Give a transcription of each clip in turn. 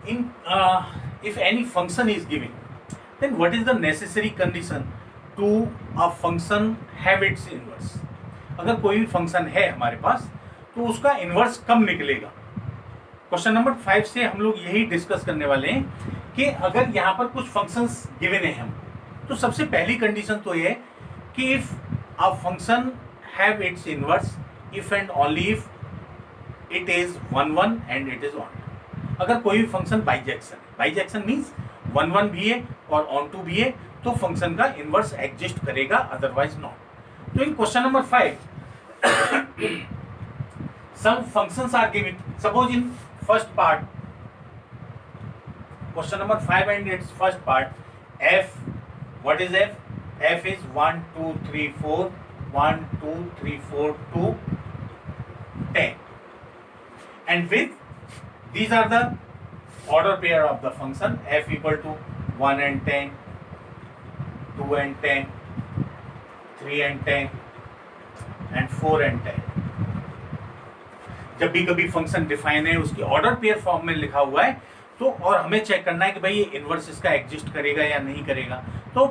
in if any function is given, then what is the necessary condition to a function have its inverse? अगर कोई भी function है हमारे पास तो उसका इन्वर्स कब निकलेगा? क्वेश्चन नंबर 5 से हम लोग यही डिस्कस करने वाले हैं कि अगर यहाँ पर कुछ फंक्शंस गिवन है हम, तो सबसे पहली कंडीशन तो ये है कि if a function have it's inverse if and only if it is 1 1 and it is on. अगर कोई भी फंक्शन बाइजेक्शन है, बाइजेक्शन मीन्स 1 1 भी है और ऑन टू भी है, तो फंक्शन का इन्वर्स एग्जिस्ट करेगा, अदरवाइज नॉट। तो इन question number 5 some functions are given. Suppose in first part, question number 5 and its first part, f, what is f? F is 1 2 3 4 1 2 3 4 2 10, and with these are the order pair of the function f equal to 1 and 10, 2 and 10, 3 and 10 and 4 and 10। जब भी कभी function define है उसकी order pair form में लिखा हुआ है, तो और हमें चेक करना है कि भाई ये इन्वर्स इसका एग्जिस्ट करेगा या नहीं करेगा, तो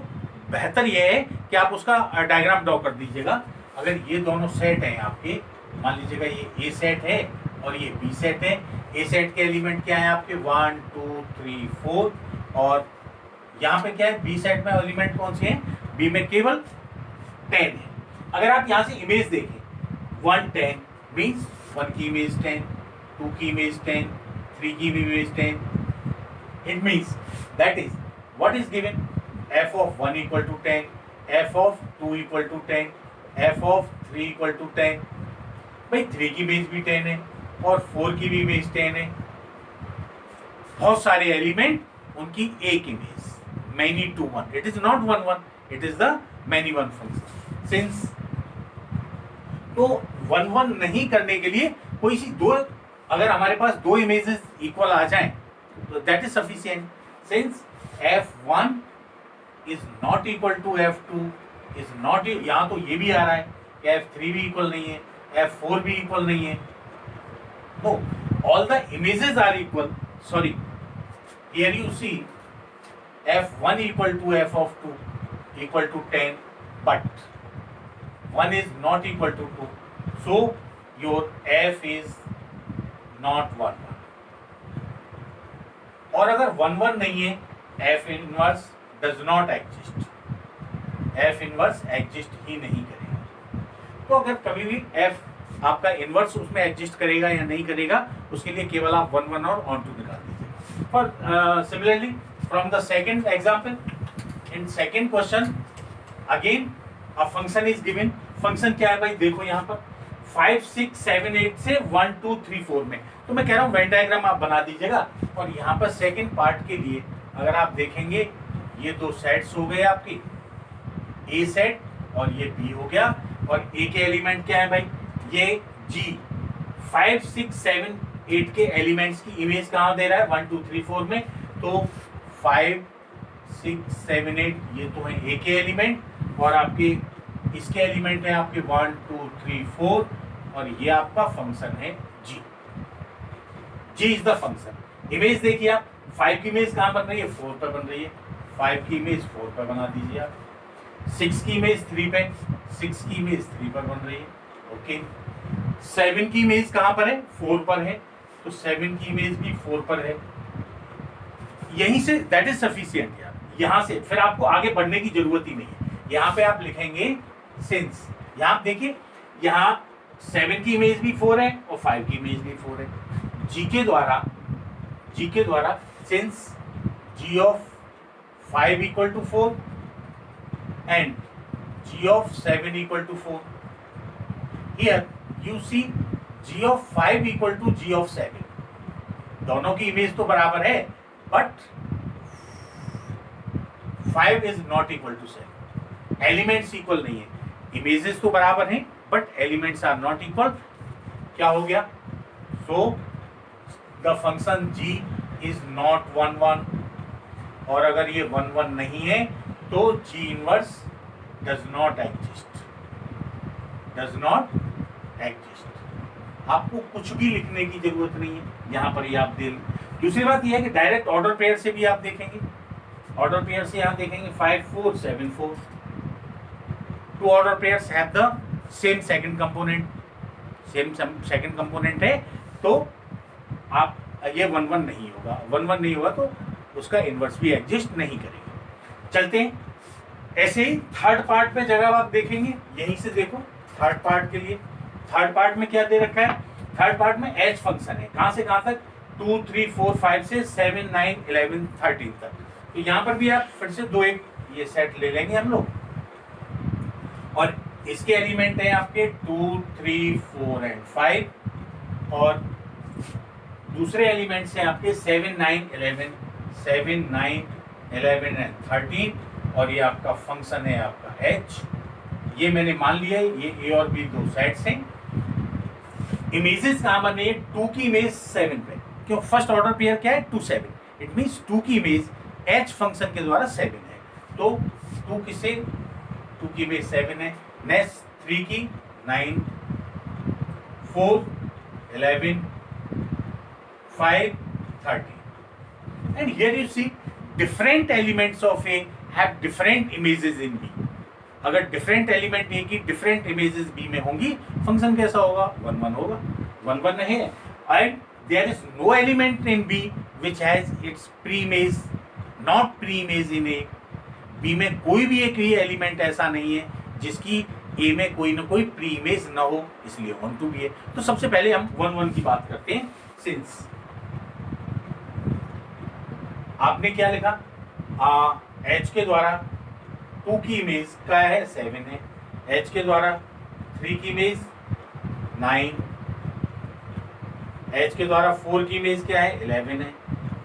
बेहतर ये है कि आप उसका डायग्राम ड्रॉ कर दीजिएगा। अगर ये दोनों सेट हैं आपके, मान लीजिएगा ये ए सेट है और ये बी सेट है। ए सेट के एलिमेंट क्या है आपके 1 2 3 4, और यहाँ पे क्या है बी सेट में एलिमेंट कौन से हैं? बी में केवल 10 है। अगर आप यहाँ से इमेज देखें 1 10 मीन्स 1 की इमेज 10, 2 की इमेज 10, 3 की image 10, it means that is what is given, f of 1 equal to 10, f of 2 equal to 10, f of 3 equal to 10। भाई 3 की इमेज भी 10 है और 4 की भी इमेज 10 है। बहुत सारे एलिमेंट उनकी एक image, many to one, it is not 1 1, it is the many one function। since तो 1 1 नहीं करने के लिए कोई सी दो, अगर हमारे पास दो इमेजेस इक्वल आ जाएं तो that is sufficient. Since f1 is not equal to f2 is not, यहाँ तो ये भी आ रहा है कि f3 भी इक्वल नहीं है, f4 भी इक्वल नहीं है। No, all the images are equal. Sorry, here you see f1 equal to f of 2 equal to 10, but 1 is not equal to 2, so your f is not 1 1। और अगर 1 1 नहीं है, f inverse does not exist, f inverse exist ही नहीं करेगा। तो अगर कभी भी f आपका इनवर्स उसमें एग्जिस्ट करेगा या नहीं करेगा, उसके लिए केवल आप 1 1 और ऑन टू निकाल दीजिए। For similarly from the second example, in second question again a function is given. Function क्या है भाई, देखो यहाँ पर 5 6 7 8 से 1 2 3 4 में, तो मैं कह रहा हूँ वेन डायग्राम आप बना दीजिएगा। और यहाँ पर सेकंड पार्ट के लिए अगर आप देखेंगे, ये दो सेट्स हो गए आपकी, ए सेट और ये बी हो गया, और ए के एलिमेंट क्या है भाई, ये जी। 5 6 7 8 के एलिमेंट्स की इमेज कहाँ दे रहा है, 1 2 3 4 में, तो 5 6 7 8 ये तो है ए के एलिमेंट, और आपके इसके एलिमेंट है आपके 1 2 3 4, और ये आपका फंक्शन है जी। जी इज द फंक्शन। इमेज देखिए आप, 5 की इमेज कहाँ बन रही है, 4 पर बन रही है, 5 की इमेज 4 पर बना दीजिए आप। 6 की इमेज 3 पे, 6 की इमेज 3 पर बन रही है, ओके। 7 की इमेज कहाँ पर है, 4 पर है, तो 7 की इमेज भी 4 पर है। यहीं से दैट इज सफिशिएंट यार, यहाँ से फिर आपको आगे बढ़ने की जरूरत ही नहीं है। यहाँ पे आप लिखेंगे सिंस, यहाँ आप देखिए, यहाँ 7 की इमेज भी 4 है और 5 की इमेज भी 4 है। जी के द्वारा since ji of 5 equal to 4 and ji of 7 equal to 4, here you C ji of 5 equal to ji of 7, दोनों की इमेज तो बराबर है, but 5 is not equal to 7, elements equal नहीं है। इमेजेस तो बराबर हैं but elements are not equal. क्या हो गया, so the function g is not 1 1, और अगर ये 1 1 नहीं है तो g inverse does not exist, आपको कुछ भी लिखने की जरूरत नहीं है, यहाँ पर ही आप दे। दूसरी बात यह है कि डायरेक्ट ऑर्डर पेयर से भी आप देखेंगे, ऑर्डर पेयर से यहाँ देखेंगे 5 4 7 4, two order pairs have the same second component, same second component है, तो आप ये 1 1 नहीं होगा, 1 1 नहीं होगा तो उसका इनवर्स भी एग्जिस्ट नहीं करेगा। चलते हैं ऐसे ही थर्ड पार्ट पे जगह आप देखेंगे, यहीं से देखो थर्ड पार्ट के लिए। थर्ड पार्ट में क्या दे रखा है, थर्ड पार्ट में एच फंक्शन है, कहां से कहां तक, 2 3 4 5 से 7 9 11 13 तक। तो यहां पर भी आप फिर से दो एक ये सेट ले लेंगे हम लोग, और इसके एलिमेंट हैं आपके 2 3 4 एंड 5, और दूसरे एलिमेंट्स हैं आपके 7 9 11 7 9 11 एंड 13, और ये आपका फंक्शन है आपका h। ये मैंने मान लिया है ये a और b दो सेट्स हैं। इमेजेस कहाँ बने, 2 की इमेज 7 पे, क्यों, फर्स्ट ऑर्डर पेयर क्या है 2 7, इट मीन्स 2 की इमेज h फंक्शन के द्वारा 7 है, तो 2 किसे, 2 की इमेज 7 है। नेक्स्ट 3 की 9 4 11 5 13, and here you see different elements of A have different images in B। अगर डिफरेंट एलिमेंट ए की डिफरेंट इमेजेस बी में होंगी, फंक्शन कैसा होगा, 1 1 होगा, 1 1 है। And there is no element in B which has its pre image not pre image in A. B में कोई भी एक ही एलिमेंट ऐसा नहीं है जिसकी ए में कोई ना कोई प्री इमेज ना हो, इसलिए ऑन टू बी है। तो सबसे पहले हम 1 1 की बात करते हैं। सिंस आपने क्या लिखा, एच के द्वारा 2 की इमेज क्या है, 7 है, एच के द्वारा 3 की इमेज 9, एच के द्वारा 4 की इमेज क्या है 11 है,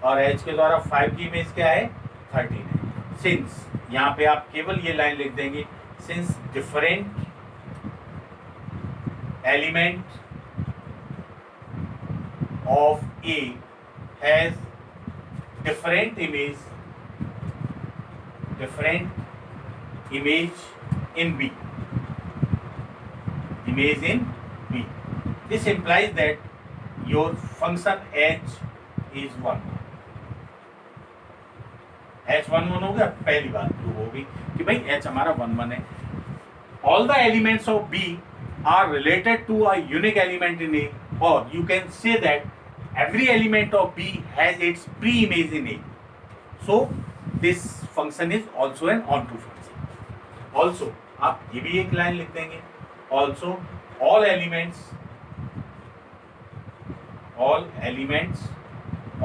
और एच के द्वारा 5 की इमेज क्या है 13 है। सिंस यहाँ पे आप केवल ये लाइन लिख देंगे, since different element of A has different image in B, image in B. This implies that your function h is 1। h 1 1 हो गया, पहली बात प्रूव होगी कि भाई h हमारा 1 1 है। All the elements of B are related to a unique element in A, or you can say that every element of B has its pre-image in A. So this function is also an onto function. Also आप ये भी एक line लिख देंगे, also all elements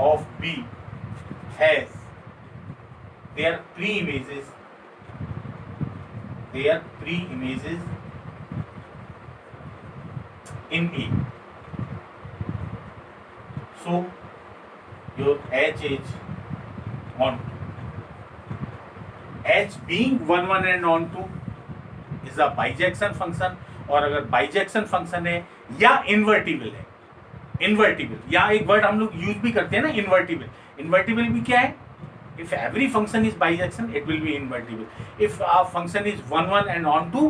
of B has their pre-images in A. So your h is on h being 1 1 and on 2 is a bijection function, और अगर bijection function है या इन्वर्टिबल है, इन्वर्टिबल या एक वर्ड हम लोग यूज भी करते हैं ना, इन्वर्टिबल। इन्वर्टिबल भी क्या है, if every function is bijection it will be invertible. If a function is 1 1 and on 2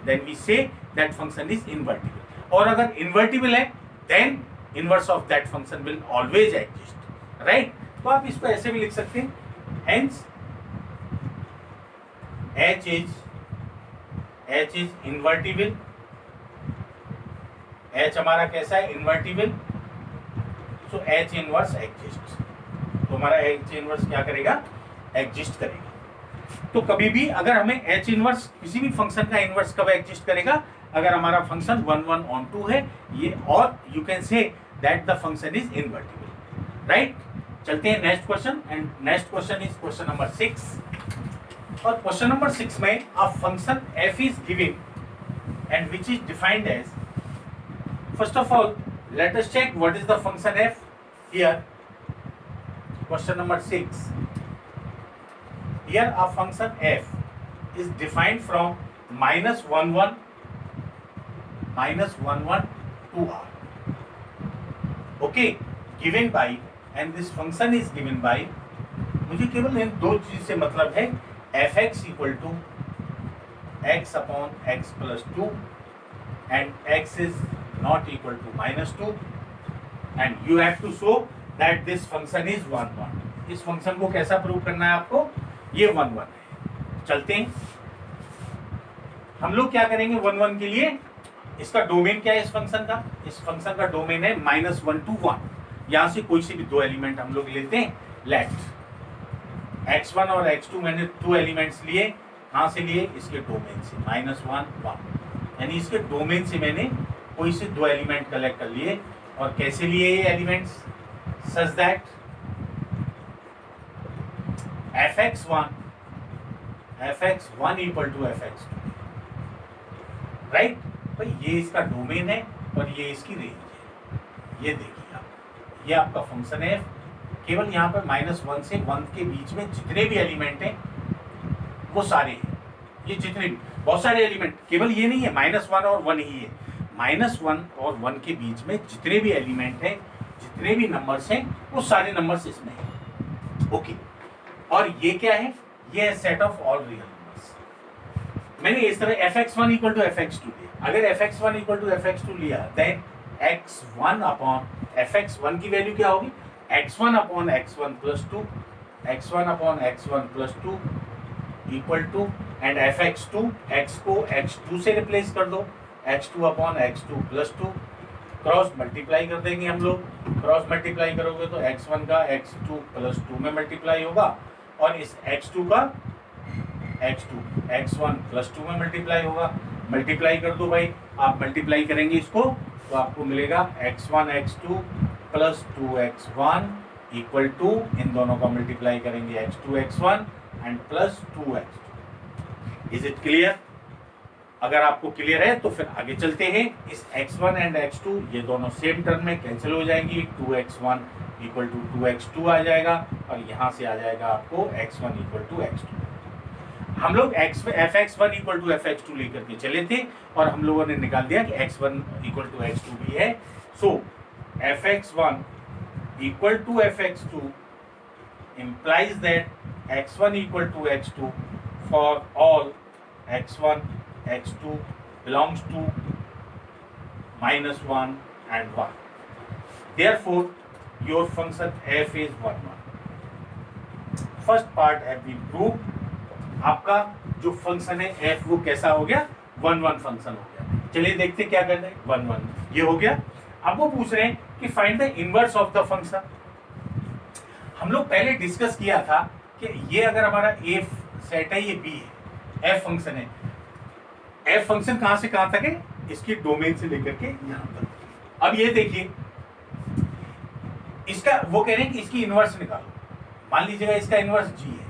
then we say that function is invertible, और अगर invertible है then inverse of that function will always exist, right? तो आप इसको ऐसे भी लिख सकते हैं, hence h is invertible, h हमारा कैसा है, invertible, so h inverse exists। तो हमारा h inverse क्या करेगा, exist करेगा। तो कभी भी अगर हमें h inverse किसी भी फंक्शन का इनवर्स कब exist करेगा, अगर हमारा फंक्शन 1 1 on 2 है ये, और you can say that the function is invertible, right. चलते हैं next question, and next question is question number 6। और क्वेश्चन नंबर 6 में a function f is given and which is defined as, first of all let us check what is the function f here. Question number 6, here a function f is defined from -1 1 to r, okay, given by, and this function is given by, मुझे केवल इन दो चीज से मतलब है, fx equal to x upon x plus 2 and x is not equal to -2 and you have to show that this function is 1 1। इस function को कैसा प्रूव करना है आपको, ये 1 1 है। चलते हैं हम लोग क्या करेंगे 1 1 के लिए, इसका डोमेन क्या है इस फंक्शन का, इस फंक्शन का डोमेन है -1 to 1। यहां से कोई से भी दो एलिमेंट हम लोग लेते हैं, लेट x1 और x2 मैंने 2 एलिमेंट्स लिए, कहां से लिए, इसके डोमेन से, -1 1, यानी इसके डोमेन से मैंने कोई से दो एलिमेंट कलेक्ट कर लिए। और कैसे लिए ये elements, such that fx1 equal to fx2, right. भाई ये इसका डोमेन है और ये इसकी रेंज है। ये देखिए आप, ये आपका फंक्शन है, केवल यहाँ पर -1 से 1 के बीच में जितने भी एलिमेंट हैं वो सारे हैं, ये जितने भी बहुत सारे एलिमेंट, केवल ये नहीं है -1 और 1 ही है, -1 और 1 के बीच में जितने भी एलिमेंट हैं, जितने भी नंबर्स हैं, वो सारे नंबर्स इसमें हैं। ओके, और ये क्या है, ये है set of all real numbers. मैंने इस तरह fx1 इक्वल टू fx2 लिया। अगर fx1 इक्वल टू fx2 लिया देन x1 अपॉन fx1 की वैल्यू क्या होगी, x1 upon x1 plus 2, x1 upon x1 plus 2 equal to, and fx2, x को x2 से रिप्लेस कर दो, x2 upon x2 plus 2, cross multiply कर देंगे हम लोग। क्रॉस मल्टीप्लाई करोगे तो x1 का x2 प्लस 2 में मल्टीप्लाई होगा, और इस x2 का x2 x1 प्लस 2 में मल्टीप्लाई होगा। मल्टीप्लाई कर दो भाई, आप मल्टीप्लाई करेंगे इसको तो आपको मिलेगा x1 x2 plus 2x1 equal to, इन दोनों का मल्टीप्लाई करेंगे x2 x1 and plus 2x2। Is it clear? अगर आपको क्लियर है तो फिर आगे चलते हैं। इस x1 एंड x2 ये दोनों सेम टर्म में कैंसिल हो जाएंगी, 2x1 इक्वल टू 2x2 आ जाएगा, और यहाँ से आ जाएगा आपको x1 इक्वल टू x2। हम लोग fx1 इक्वल टू fx2 लेकर के चले थे और हम लोगों ने निकाल दिया कि x1 इक्वल टू x2 भी है। So fx1 equal to fx2 implies that x1 equal to x2 for all x1 x2 belongs to -1 and 1. Therefore, your function f is 1 1. First part have been proved. आपका जो function है f वो कैसा हो गया, 1 1 function हो गया। चलिए देखते क्या करना है, 1 1 ये हो गया। अब वो पूछ रहे हैं कि find the inverse of the function. हम लोग पहले डिस्कस किया था कि ये अगर हमारा ए सेट है, ये बी है, एफ फंक्शन है। एफ फंक्शन कहां से कहां तक है, इसके डोमेन से लेकर के यहां तक। अब ये देखिए, इसका वो कह रहे हैं कि इसकी इनवर्स निकालो। मान लीजिएगा इसका इनवर्स जी है,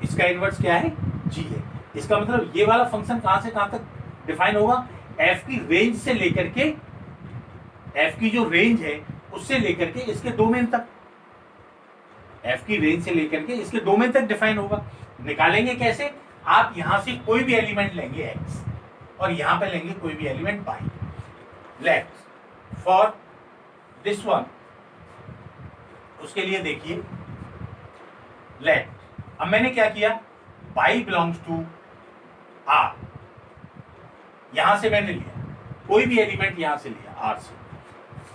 इसका इनवर्स क्या है, जी है। इसका मतलब ये वाला फंक्शन कहां से कहां तक डिफाइन होगा, एफ की रेंज से लेकर के, एफ की जो रेंज है उससे लेकर के इसके डोमेन तक, एफ की रेंज से लेकर के इसके डोमेन तक डिफाइन होगा। निकालेंगे कैसे, आप यहां से कोई भी एलिमेंट लेंगे एक्स और यहां पे लेंगे कोई भी element y. Let for this one, उसके लिए देखिए, लेट, अब मैंने क्या किया, वाई बिलोंग्स टू आर, यहां से मैंने लिया कोई भी एलिमेंट, यहां से लिया आर से,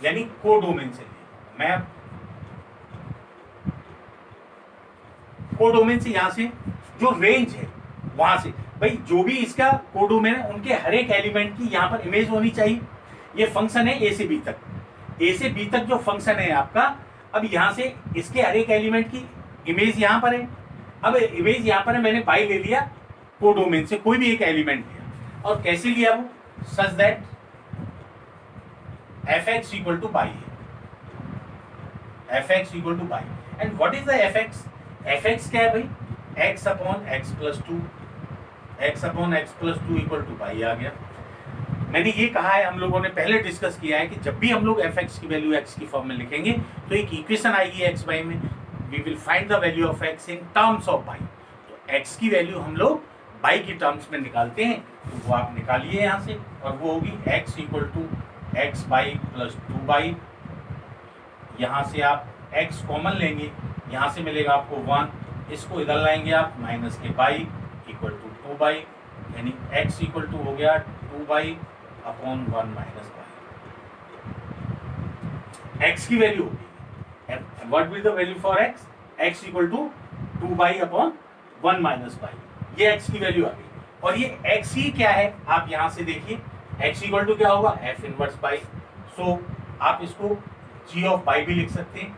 यानी को डोमेन से लिया मैं, कोडोमेन से, यहां से जो रेंज है वहां से। भाई जो भी इसका कोडोमेन है उनके हर एक एलिमेंट की यहां पर इमेज होनी चाहिए। ये फंक्शन है ए से बी तक, ए से बी तक जो फंक्शन है आपका, अब यहां से इसके हर एक एलिमेंट की इमेज यहां पर है। अब इमेज यहां पर है, मैंने पाई ले लिया कोडोमेन से, कोई भी एक एलिमेंट लिया, और कैसे लिया वो, such that fx equal to pi है, fx equal to pi. And what is the fx, fx क्या है भाई, x upon x plus 2, x upon x plus 2 equal to pi आ गया। मैंने ये कहा है, हम लोगों ने पहले डिस्कस किया है कि जब भी हम लोग fx की वैल्यू x की फॉर्म में लिखेंगे तो एक इक्वेशन आएगी x बाई में, we will find the value of x in terms of y. तो x की वैल्यू हम लोग बाई की टर्म्स में निकालते हैं, तो वो आप निकालिए यहाँ से, और वो होगी x equal to x y plus 2 y. यहाँ से आप x कॉमन लेंगे, यहाँ से मिलेगा आपको 1, इसको इधर लाएंगे आप माइनस के बाई इक्वल टू 2 बाई, यानी x इक्वल टू हो गया 2 y upon 1 minus y. X की वैल्यू होगी, what will the value for x, x equal to 2 y upon 1 minus y, ये एक्स की वैल्यू आ गई। और ये एक्स ही क्या है, आप यहां से देखिए एक्स इक्वल टू क्या होगा, एफ इनवर्स बाई। सो आप इसको जी ऑफ बाई भी लिख सकते हैं,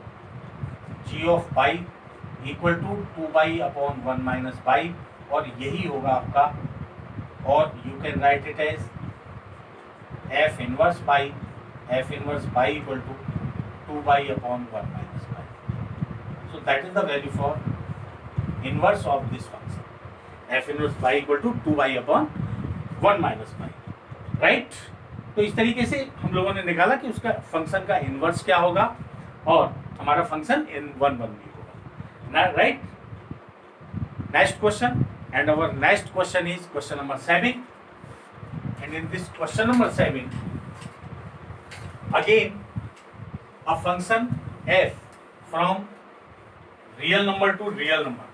जी of y equal to 2 y upon 1 minus y, और यही होगा आपका, और you can write it as f inverse y, f inverse y equal to 2 y upon 1 minus y. So that is the value for inverse of this function. F inverse y equal to 2 y upon 1 minus y, right? तो इस तरीके से हम लोगों ने निकाला कि उसका फंक्शन का इनवर्स क्या होगा और हमारा फंक्शन इन 1 1 भी होगा, right? Next question, and our next question is question number 7, and in this question number 7 again a function f from real number to real number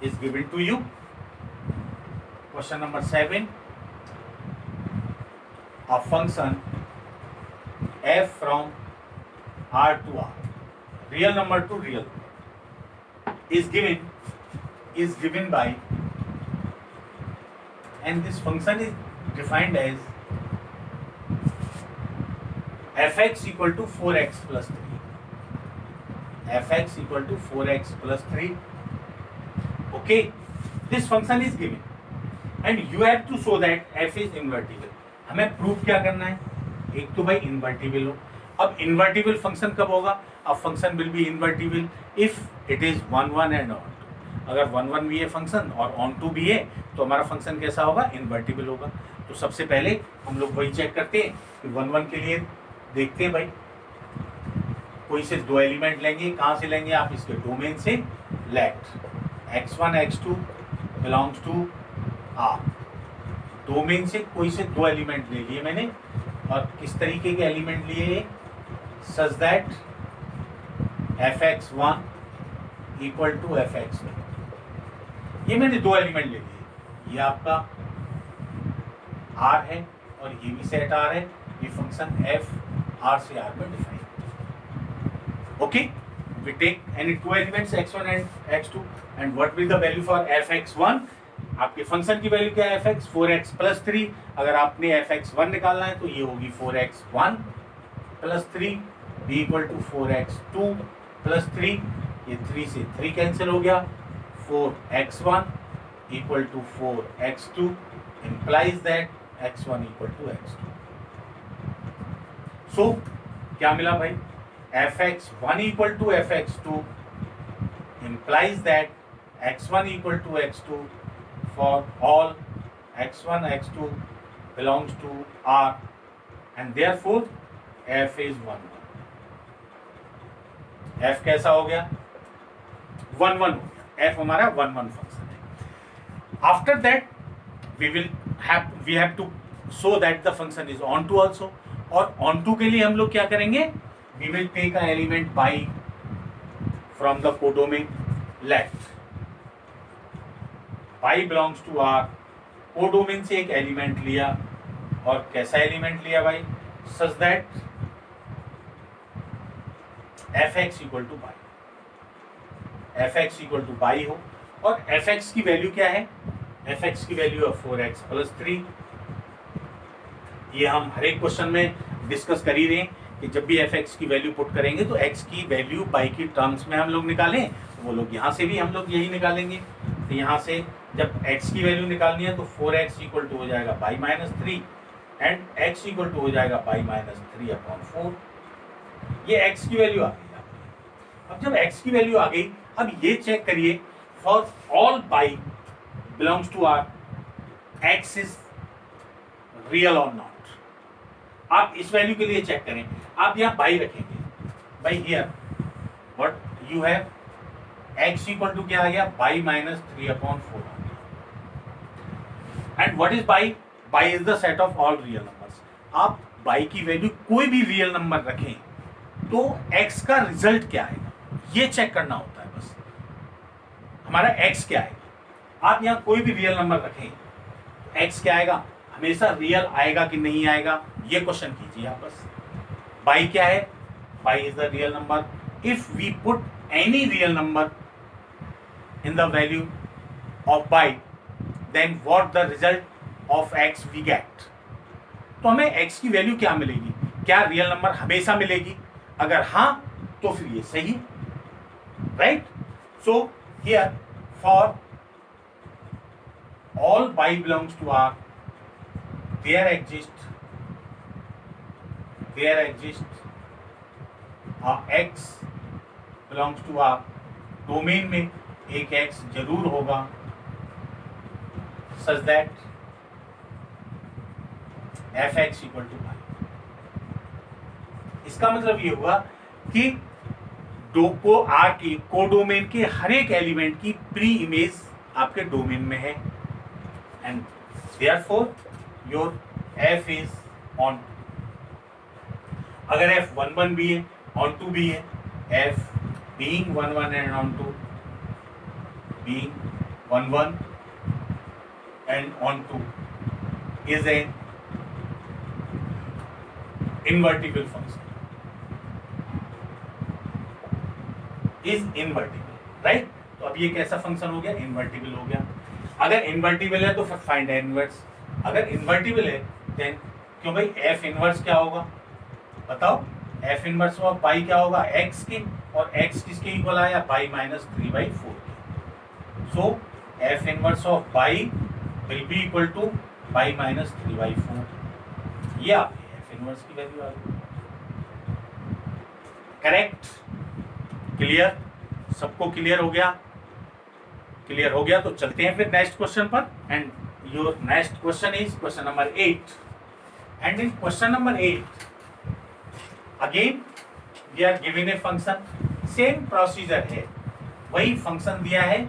is given to you. Question number 7, a function f from R to R, real number to real number, is given by, and this function is defined as fx equal to 4x plus 3, fx equal to 4x plus 3. Okay, this function is given and you have to show that f is invertible. हमें proof क्या करना है, एक तो भाई invertible हो। अब invertible function कब होगा, अब function will B invertible if it is 1 1 and on 2। अगर 1 1 भी है फंक्शन और ऑन 2 भी है तो हमारा फंक्शन कैसा होगा, इन्वर्टिबल होगा। तो सबसे पहले हम लोग वही चेक करते हैं कि 1 1 के लिए देखते हैं भाई, कोई से दो एलिमेंट लेंगे, कहाँ से लेंगे आप, इसके डोमेन से let x1 x2 belongs to R, domain से कोई से दो एलिमेंट ले लिए मैंने, और किस तरीके के एलिमेंट लिए, सच that fx1 equal to fx2। ये मैंने दो एलिमेंट ले लिए, ये आपका R है और ये भी सेट R है, ये फंक्शन f R से R में define. Okay, we take any two elements x1 and x2, and what will the value for fx1? आपके फंक्शन की वैल्यू क्या है, fx 4x plus 3। अगर आपने fx1 निकालना है तो ये होगी 4x1 plus 3 b equal to 4x2 plus 3, ये 3 से 3 कैंसिल हो गया, 4x1 equal to 4x2 implies that x1 equal to x2। so क्या मिला भाई, fx1 equal to fx2 implies that x1 equal to x2 for all x1 x2 belongs to R, and therefore f is 1 1। f कैसा हो गया, 1 1 हो गया, f हमारा 1 1 function है। After that we have to show that the function is onto also, और onto के लिए हम लोग क्या करेंगे, we will take an element by from the codomain let by belongs to R, codomain से एक एलिमेंट लिया, और कैसा एलिमेंट लिया भाई, such that fx equal to y, fx equal to y हो, और fx की वैल्यू क्या है, fx की वैल्यू है 4x plus 3। ये हम हर एक क्वेश्चन में डिस्कस कर ही रहे हैं कि जब भी fx की वैल्यू पुट करेंगे तो x की वैल्यू y की टर्म्स में हम लोग निकालें, वो लोग यहाँ से भी हम लोग यही निकालेंगे। तो यहाँ से जब x की वैल्यू निकालनी है तो 4x इक्वल टू हो जाएगा y minus 3 and x equal to हो जाएगा y माइनस 3 अपॉन 4। ये x की वैल्यू आ गई। अब जब x की वैल्यू आ गई, अब ये चेक करिए for all y belongs to R, x is real और नॉट। आप इस वैल्यू के लिए चेक करें, आप यहाँ बाई रखेंगे, y here what you have x equal to क्या आ गया, बाई माइनस 3 अपॉन 4 आ गया। And what is by, by is the set of all real numbers. आप बाई की वैल्यू कोई भी रियल नंबर रखें तो x का रिजल्ट क्या आएगा, ये चेक करना होता है बस, हमारा x क्या आएगा। आप यहाँ कोई भी रियल नंबर रखें, x क्या आएगा, हमेशा रियल आएगा कि नहीं आएगा, ये क्वेश्चन कीजिए आप बस। बाई क्या है? Y is the real number. If we put any real number in the value of y, then what the result of x we get. तो हमें एक्स की वैल्यू क्या मिलेगी? क्या रियल नंबर हमेशा मिलेगी? अगर हाँ तो फिर ये सही, right? So here for all by belongs to R, there exists a X belongs to R, domain में एक X जरूर होगा, such that fx equal to y। इसका मतलब ये हुआ कि को R की कोडोमेन के हर एक एलिमेंट की प्री इमेज आपके डोमेन में है, and therefore your f is on। अगर f 1 1 भी है, on 2 भी है, f being 1 1 and on 2 being 1 1 and on 2 is an invertible function, is invertible, right? तो अब ये कैसा फंक्शन हो गया? इन्वर्टिबल हो गया। अगर इन्वर्टिबल है तो फिर फाइंड इनवर्स। अगर इन्वर्टिबल है देन, क्यों भाई, एफ इनवर्स क्या होगा बताओ? एफ इनवर्स ऑफ बाई क्या होगा? एक्स के, और एक्स किसके इक्वल आया? बाई माइनस 3/4 के। So f inverse of y will be equal to y minus 3/4। ये आपकी एफ इनवर्स की वैल्यू आ गई। करेक्ट? क्लियर? सबको क्लियर हो गया? क्लियर हो गया तो चलते हैं फिर नेक्स्ट क्वेश्चन पर। And your next question is question number 8। And in question number 8 again we are given a function, same procedure है, वही फंक्शन दिया है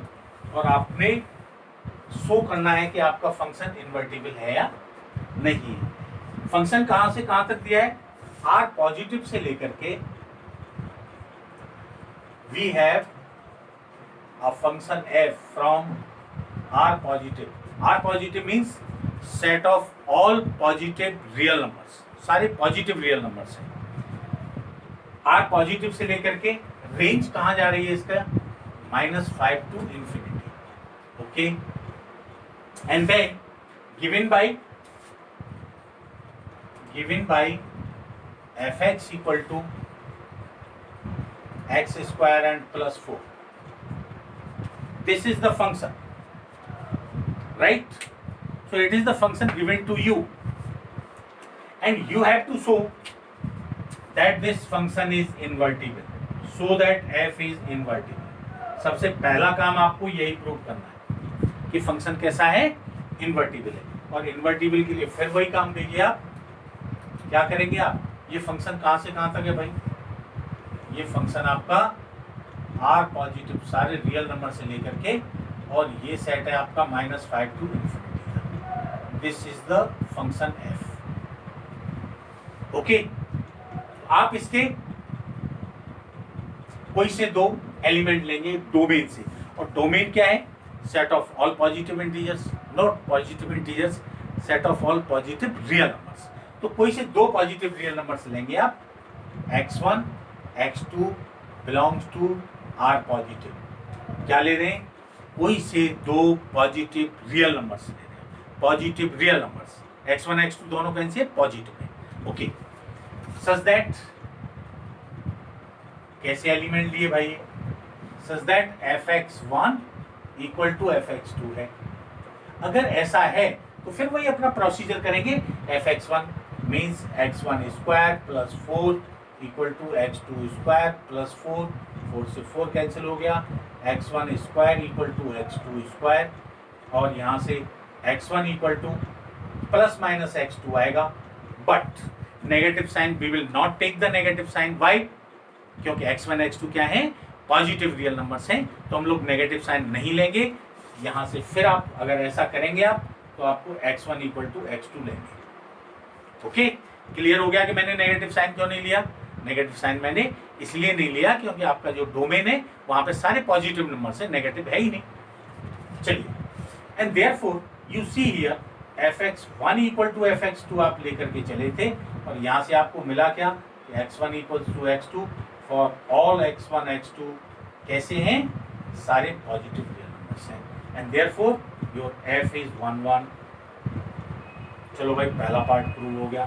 और आपने शो करना है कि आपका फंक्शन इन्वर्टिबल है या नहीं है। फंक्शन कहां से कहां तक दिया है? आर पॉजिटिव से लेकर के we have a function f from R positive. R positive means set of all positive real numbers, सारे पॉजिटिव रियल नंबर्स हैं। R पॉजिटिव से लेकर के रेंज कहाँ जा रही है इसका? -5 to infinity। Okay, and then given by fx equal to x square and plus 4। This is the function, right? So it is the function given to you, and you have to show that this function is invertible, so that f is invertible। सबसे पहला काम आपको यही prove करना है कि function कैसा है? इन्वर्टिबल है। और इन्वर्टिबल के लिए फिर वही काम कीजिए आप। क्या करेंगे आप? ये फंक्शन कहाँ से कहाँ तक है भाई? ये फंक्शन आपका आर पॉजिटिव सारे रियल नंबर से लेकर के, और ये सेट है आपका -5 to infinity। This is the function F. Okay, आप इसके कोई से दो एलिमेंट लेंगे डोमेन से, और डोमेन क्या है? Set of all positive integers, not positive integers, set of all positive real numbers. तो कोई से दो पॉजिटिव रियल नंबर्स लेंगे आप, x1 x2 belongs to are positive. क्या ले रहे हैं? कोई से दो पॉजिटिव रियल नंबर्स ले रहे हैं, positive real numbers. x1 x2 दोनों कैसे पॉजिटिव है। ओके, सच दैट कैसे एलिमेंट लिए भाई? सच that fx1 equal to fx2 है। अगर ऐसा है तो फिर वही अपना प्रोसीजर करेंगे। fx1 means x1 square plus 4 equal to x2 square plus 4, 4 से 4 कैंसिल हो गया, x1 square equal to x2 square, और यहाँ से x1 equal to plus minus x2 आएगा। But negative sign we will not take the negative sign. Why? क्योंकि x1 x2 क्या है? पॉजिटिव रियल नंबर्स हैं, तो हम लोग नेगेटिव साइन नहीं लेंगे। यहाँ से फिर आप अगर ऐसा करेंगे आप तो आपको x1 इक्वल टू x2 लेंगे। ओके, क्लियर हो गया कि मैंने नेगेटिव साइन क्यों नहीं लिया? नेगेटिव साइन मैंने इसलिए नहीं लिया क्योंकि आपका जो डोमेन है वहां पे सारे पॉजिटिव नंबर से नेगेटिव है ही नहीं। चलिए, and therefore you see here fx1 equal to fx2 आप लेकर के चले थे और यहाँ से आपको मिला क्या, x1 equal to x2 for all x1 x2 कैसे हैं, सारे पॉजिटिव रियल नंबर्स हैं and therefore your f is 1 1। चलो भाई पहला पार्ट प्रूव हो गया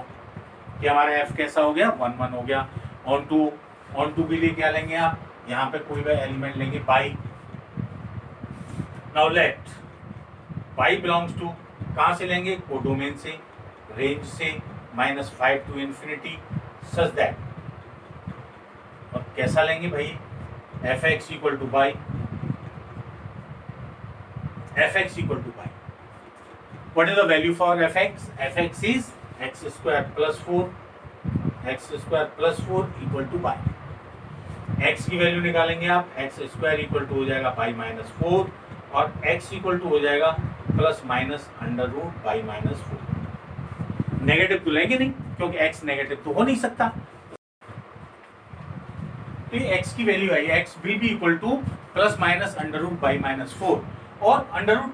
कि हमारा f कैसा हो गया, 1 1 हो गया। ऑन टू के लिए क्या लेंगे आप, यहाँ पे कोई भी एलिमेंट लेंगे y. Now let y belongs to, कहाँ से लेंगे, कोडोमेन से, रेंज से -5 टू इन्फिनिटी सच दैट, और कैसा लेंगे भाई, fx equal to by, fx equal to by. What is the value for fx? fx is x square plus 4, x square plus 4 equal to y। x की value निकालेंगे आप, x square equal to हो जाएगा by -4 और x equal to हो जाएगा plus minus under root y -4। Negative तो लेंगे नहीं क्योंकि x नेगेटिव तो हो नहीं सकता, तो ये x की वैल्यू आई, x will be equal to plus minus under root y -4 और अंडर रूट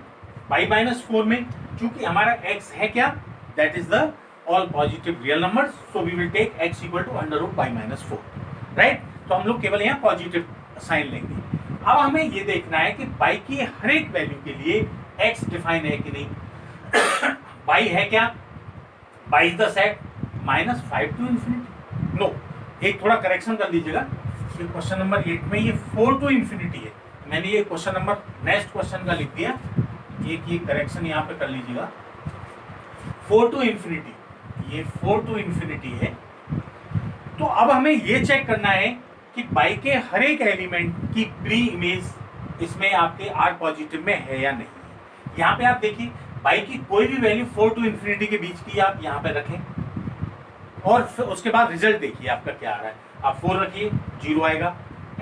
बाई -4 में चूंकि हमारा x है क्या, that is the all positive real numbers, so we will take x equal to under root y -4, right. तो हम लोग केवल यहाँ पॉजिटिव साइन लेंगे। अब हमें ये देखना है कि बाई की हर एक वैल्यू के लिए x डिफाइन है कि नहीं। बाई है क्या, y is the set -5 to infinity, no, एक थोड़ा करेक्शन कर लीजिएगा, क्वेश्चन नंबर 8 में ये 4 टू इन्फिनिटी है, मैंने ये क्वेश्चन नंबर नेक्स्ट क्वेश्चन का लिख दिया, एक ये करेक्शन यहाँ पे कर लीजिएगा, 4 टू इन्फिनिटी, ये 4 टू इन्फिनिटी है। तो अब हमें ये चेक करना है कि बाई के हर एक एलिमेंट की प्री इमेज इसमें आपके आर पॉजिटिव में है या नहीं। यहाँ पे आप देखिए बाई की कोई भी वैल्यू 4 टू इन्फिनिटी के बीच की आप यहाँ पे रखें और फिर उसके बाद रिजल्ट देखिए आपका क्या आ रहा है। आप 4 रखिए, 0 आएगा,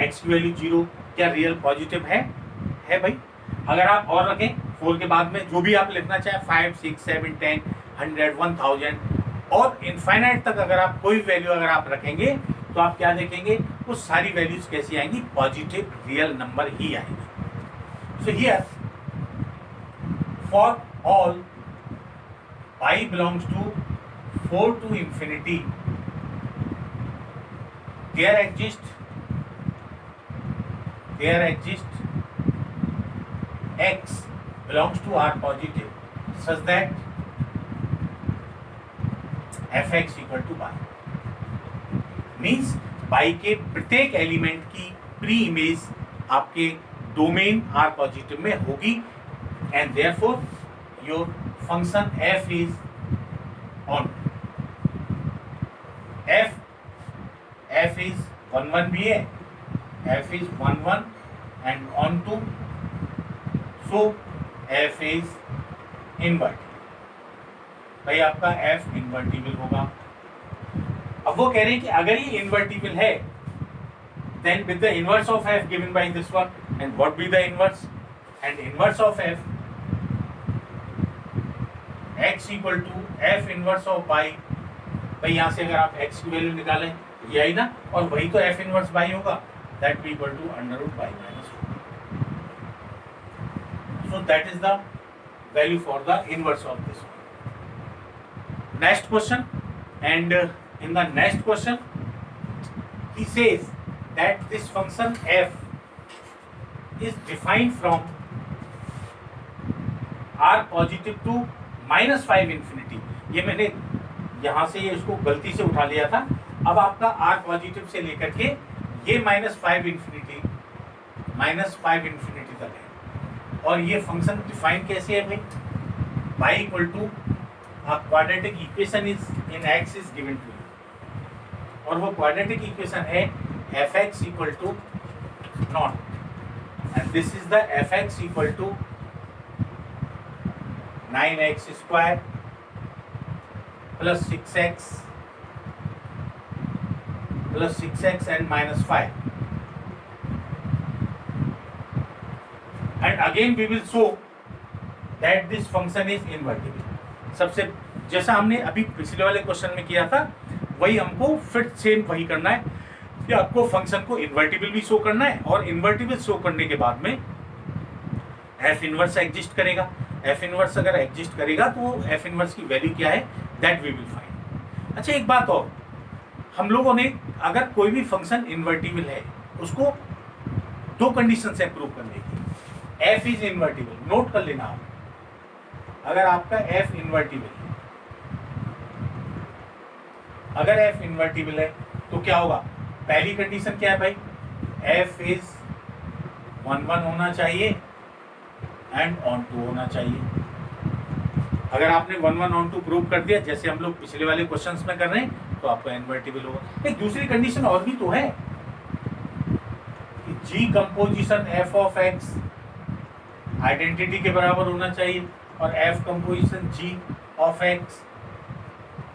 x की वैल्यू 0, क्या रियल पॉजिटिव है भाई। अगर आप और रखें 4 के बाद में जो भी आप लिखना चाहें 5 6 7 10 100 1000 और इनफाइनाइट तक अगर आप कोई वैल्यू अगर आप रखेंगे तो आप क्या देखेंगे, वो सारी वैल्यूज कैसी आएंगी, पॉजिटिव रियल नंबर ही आएंगे। So here for all y belongs to 4 to infinity, there exist x belongs to R positive such that fx equal to y, means by के प्रत्येक एलिमेंट की प्री इमेज आपके domain R positive में होगी and therefore your function f is on, f is 1 1 भी है, f is 1 1 and on to, so f is invertible, भाई आपका f इन्वर्टिबल होगा। अब वो कह रहे हैं कि अगर ये इन्वर्टिबल है then with the inverse of f given by this one, and what be the inverse, and inverse of f x equal to f inverse of y, भाई यहाँ से अगर आप x की वैल्यू निकालें ये आई ना, और वही तो f इनवर्स बाई होगा, that be equal to under root y -4, so that is the value for the inverse of this one. Next question, and in the next question he says that this function f is defined from r positive to -5 infinity, ये मैंने यहाँ से ये इसको गलती से उठा लिया था, अब आपका r पॉजिटिव से लेकर के ये -5 इन्फिनिटी तक है। और ये फंक्शन डिफाइन कैसे है भाई, y equal to quadratic equation is in x is given to you, और वो क्वाड्रेटिक इक्वेशन है fx equal to nought, and this is the fx equal to 9x square plus 6x and -5, and again we will show that this function is invertible। सबसे जैसा हमने अभी पिछले वाले question में किया था वही हमको फिर सेम वही करना है कि आपको फंक्शन को इन्वर्टिबल भी शो करना है, और इन्वर्टिबल शो करने के बाद में f इनवर्स एग्जिस्ट करेगा। एफ इनवर्स अगर एग्जिस्ट करेगा तो वो एफ इनवर्स की वैल्यू क्या है दैट वी विल फाइंड। अच्छा एक बात और, हम लोगों ने अगर कोई भी फंक्शन इन्वर्टिबल है उसको दो कंडीशन से प्रूव करने की। एफ इज इन्वर्टिबल, नोट कर लेना आप, अगर आपका एफ इन्वर्टिबल है, अगर एफ इन्वर्टिबल है तो क्या होगा, पहली कंडीशन क्या है भाई, एफ इज 1 1 होना चाहिए एंड ऑन टू होना चाहिए। अगर आपने 1 1 ऑन टू प्रूव कर दिया जैसे हम लोग पिछले वाले क्वेश्चंस में कर रहे हैं तो आपका इन्वर्टिबल होगा। एक दूसरी कंडीशन और भी तो है कि g composition f of x identity के बराबर होना चाहिए और f composition g of x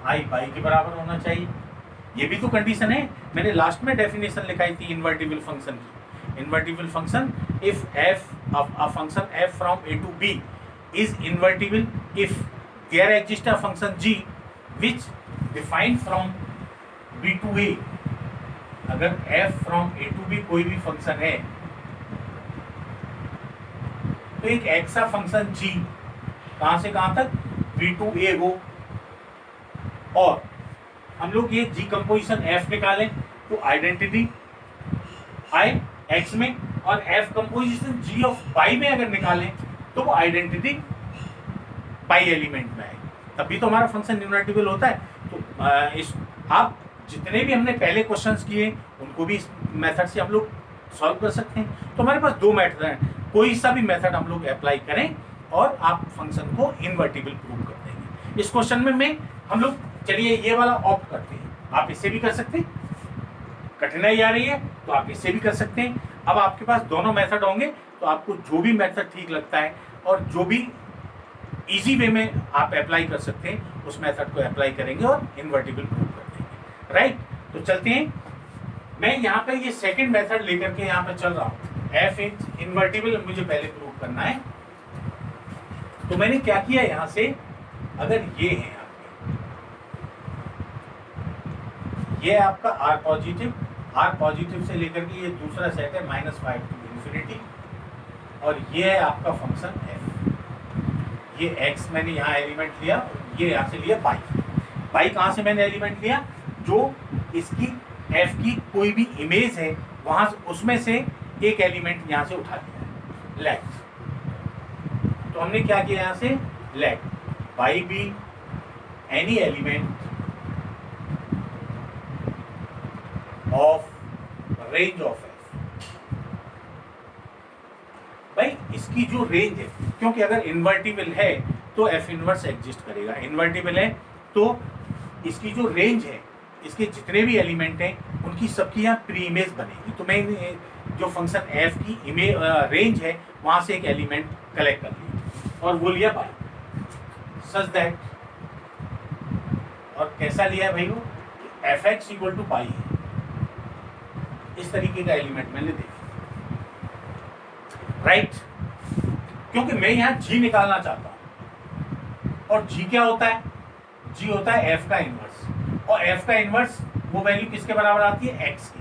I y के बराबर होना चाहिए। ये भी तो कंडीशन है, मैंने लास्ट में डेफिनेशन लिखाई थी इन्वर्टिबल फंक्शन की। Invertible function if F a function f from a to b is invertible if there exists a function g which defined from b to a। अगर f from a to b कोई भी function है तो एक ऐसा function g कहां से कहां तक b to a हो, और हम लोग ये g कंपोजिशन f निकालें तो आइडेंटिटी i x में और f composition g of by में अगर निकालें तो वो आइडेंटिटी बाई एलिमेंट में है, तभी तो हमारा फंक्शन इन्वर्टिबल होता है। तो इस आप जितने भी हमने पहले क्वेश्चंस किए उनको भी इस मेथड से हम लोग सॉल्व कर सकते हैं। तो हमारे पास दो मेथड हैं, कोई सा भी मेथड हम लोग अप्लाई करें और आप फंक्शन को इन्वर्टिबल प्रूव कर देंगे। इस क्वेश्चन में हम लोग चलिए ये वाला ऑप्ट करते हैं, आप इससे भी कर सकते हैं, कठिनाई आ रही है तो आप इससे भी कर सकते हैं। अब आपके पास दोनों मेथड होंगे तो आपको जो भी मेथड ठीक लगता है और जो भी इजी वे में आप अप्लाई कर सकते हैं उस मेथड को अप्लाई करेंगे और इन्वर्टिबल प्रूव कर देंगे। राइट, तो चलते हैं। मैं यहाँ पे ये सेकंड मेथड लेकर के यहाँ पे चल रहा हूँ, एफ इज इन्वर्टिबल मुझे पहले प्रूव करना है। तो मैंने क्या किया यहाँ से, अगर ये है ये आपका आर पॉजिटिव से लेकर के ये दूसरा सेट है -5 टू इन्फिनिटी, और ये है आपका फंक्शन एफ। ये एक्स मैंने यहाँ एलिमेंट लिया, ये यहाँ से लिया बाई कहाँ से मैंने एलिमेंट लिया, जो इसकी एफ की कोई भी इमेज है वहां से उसमें से एक एलिमेंट यहाँ से उठा लिया लेट। तो हमने क्या किया यहाँ से, let y be any element of range of f. भाई इसकी जो रेंज है, क्योंकि अगर इन्वर्टिबल है तो एफ इनवर्स एग्जिस्ट करेगा, इन्वर्टिबल है तो इसकी जो रेंज है, इसके जितने भी एलिमेंट हैं उनकी सबकी यहाँ प्री इमेज बनेगी। तो मैं जो फंक्शन एफ की इमेज रेंज है वहां से एक एलिमेंट कलेक्ट कर लिया और वो लिया बाई सच दैट, और कैसा लिया है भाई वो, F x equal to pi है, इस तरीके का एलिमेंट मैंने देखा। राइट, क्योंकि मैं यहाँ जी निकालना चाहता हूं, और जी क्या होता है, जी होता है एफ का इनवर्स, और एफ का इनवर्स वो वैल्यू किसके बराबर आती है, एक्स की।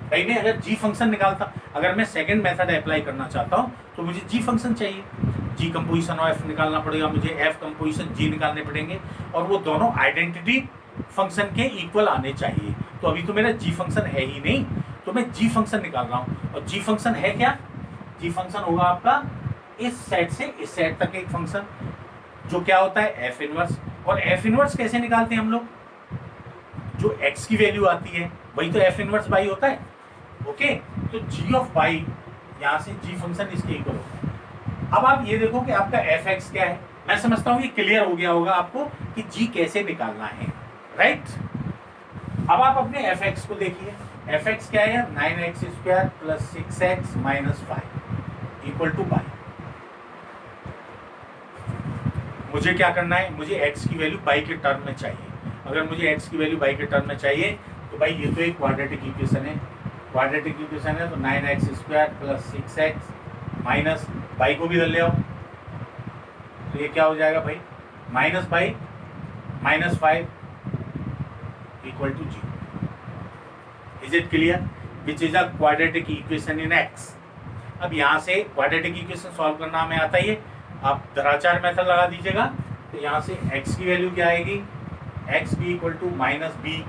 भाई मैं अगर जी फंक्शन निकालता, अगर मैं सेकंड मेथड अप्लाई करना चाहता हूं तो मुझे जी फंक्शन चाहिए, जी कंपोजिशन ऑफ एफ निकालना पड़ेगा, मुझे एफ कंपोजिशन जी निकालने पड़ेंगे, और वो दोनों आइडेंटिटी फंक्शन के इक्वल आने चाहिए। तो अभी तो मेरा जी फंक्शन है ही नहीं, तो मैं जी फंक्शन निकाल रहा हूँ, और जी फंक्शन है क्या, जी फंक्शन होगा आपका इस सेट से इस सेट तक एक फंक्शन जो क्या होता है एफ इनवर्स। और एफ इनवर्स कैसे निकालते हैं हम लोग, जो एक्स की वैल्यू आती है वही तो एफ इनवर्स बाई होता है। ओके, तो जी ऑफ बाई यहाँ से जी फंक्शन इसके इक्वल होता है। अब आप ये देखो कि आपका एफ एक्स क्या है, मैं समझता हूँ ये क्लियर हो गया होगा आपको कि जी कैसे निकालना है। राइट, अब आप अपने एफ एक्स को देखिए, एफ एक्स क्या है, 9x² + 6x - 5 equal to by. मुझे क्या करना है, मुझे x की वैल्यू बाई के टर्म में चाहिए। अगर मुझे x की वैल्यू बाई के टर्म में चाहिए तो भाई ये तो एक क्वाड्रेटिक इक्वेशन है, क्वाड्रेटिक इक्वेशन है, तो 9x² + 6x माइनस बाई को भी इधर ले आओ, तो ये क्या हो जाएगा भाई, minus y -5 equal to g. Is it clear, which is a quadratic equation in x. अब यहाँ से क्वाड्रेटिक इक्वेशन सॉल्व करना हमें आता ही है। आप दराचार मेथड लगा दीजिएगा। तो यहाँ से x की वैल्यू क्या आएगी, x be equal to minus b,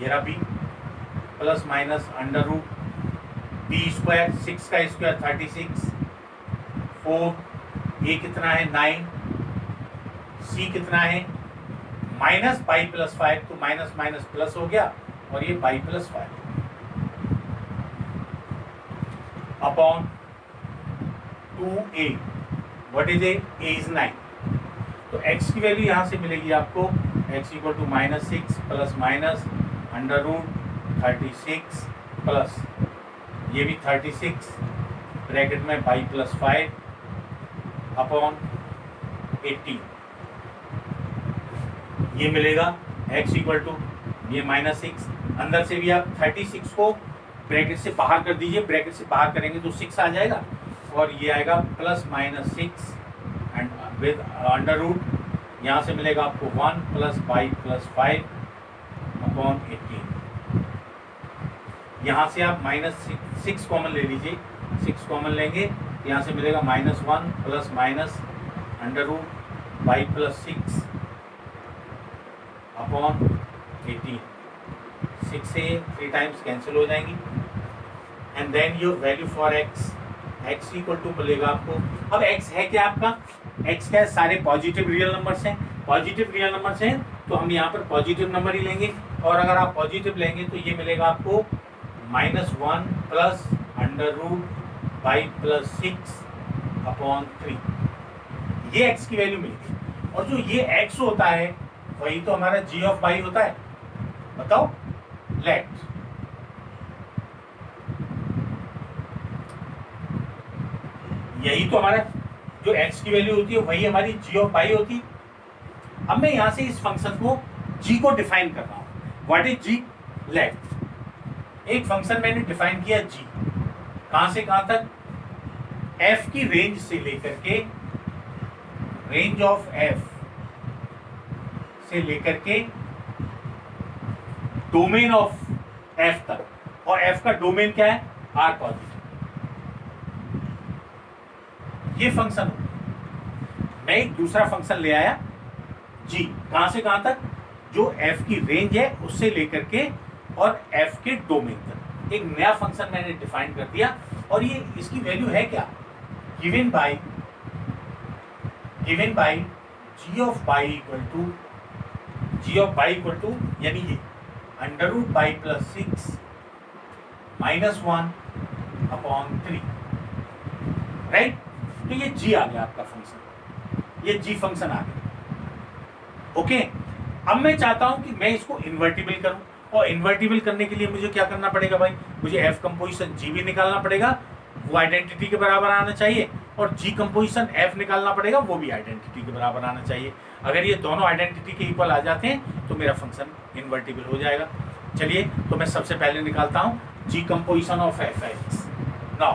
ये रहा b, plus minus under root b square, 6 का स्क्वायर 36, 4, ये कितना है 9, सी कितना है माइनस बाई प्लस 5, तो माइनस माइनस प्लस हो गया और ये by plus 5 upon 2a, what is a is 9। तो x की वैल्यू यहाँ से मिलेगी आपको, x equal to minus 6 plus minus under root 36 plus ये भी 36 ब्रैकेट में बाई प्लस 5 अपॉन 18, ये मिलेगा x इक्वल टू ये माइनस 6, अंदर से भी आप 36 को ब्रैकेट से बाहर कर दीजिए, ब्रैकेट से बाहर करेंगे तो 6 आ जाएगा और ये आएगा plus minus 6 and with under root, यहाँ से मिलेगा आपको 1 प्लस बाई प्लस 5 अपॉन 18। यहाँ से आप माइनस 6 कॉमन ले लीजिए, 6 कॉमन लेंगे यहाँ से मिलेगा minus 1 plus minus under root y plus 6 upon 18, 6 से 3 टाइम्स कैंसिल हो जाएंगी and then your value for x, x equal to मिलेगा आपको। अब x है क्या आपका, x क्या है, सारे पॉजिटिव रियल नंबर्स हैं, पॉजिटिव रियल नंबर्स हैं तो हम यहाँ पर पॉजिटिव नंबर ही लेंगे और अगर आप पॉजिटिव लेंगे तो ये मिलेगा आपको -1 plus under root y plus 6 upon 3, ये x की वैल्यू मिलेगी। और जो ये x होता है वही तो हमारा g ऑफ बाई होता है, बताओ लेट। यही तो हमारा जो x की वैल्यू होती है वही हमारी g ऑफ बाई होती है। अब मैं यहां से इस फंक्शन को g को डिफाइन कर रहा हूं, व्हाट इज g, लेट। एक फंक्शन मैंने डिफाइन किया g, कहां से कहां तक, f की रेंज से लेकर के, रेंज ऑफ f से लेकर के डोमेन ऑफ f तक, और f का डोमेन क्या है, r पॉजिटिव। ये फंक्शन मैं एक दूसरा फंक्शन ले आया g, कहां से कहां तक, जो f की रेंज है उससे लेकर के और f के डोमेन तक एक नया फंक्शन मैंने डिफाइन कर दिया। और ये इसकी वैल्यू है क्या, given by g of y equal to यानी ये under root y plus 6 -1 upon 3, right. तो ये g आ गया आपका फंक्शन, ये g फंक्शन आ गया। ओके, अब मैं चाहता हूं कि मैं इसको इन्वर्टिबल करूं, और इन्वर्टिबल करने के लिए मुझे क्या करना पड़ेगा भाई, मुझे f कंपोजिशन g भी निकालना पड़ेगा, वो आइडेंटिटी के बराबर आना चाहिए, और g कंपोजिशन f निकालना पड़ेगा, वो भी आइडेंटिटी के बराबर आना चाहिए। अगर ये दोनों आइडेंटिटी के इक्वल आ जाते हैं तो मेरा फंक्शन इन्वर्टिबल हो जाएगा। चलिए, तो मैं सबसे पहले निकालता हूं g composition of f(x). Now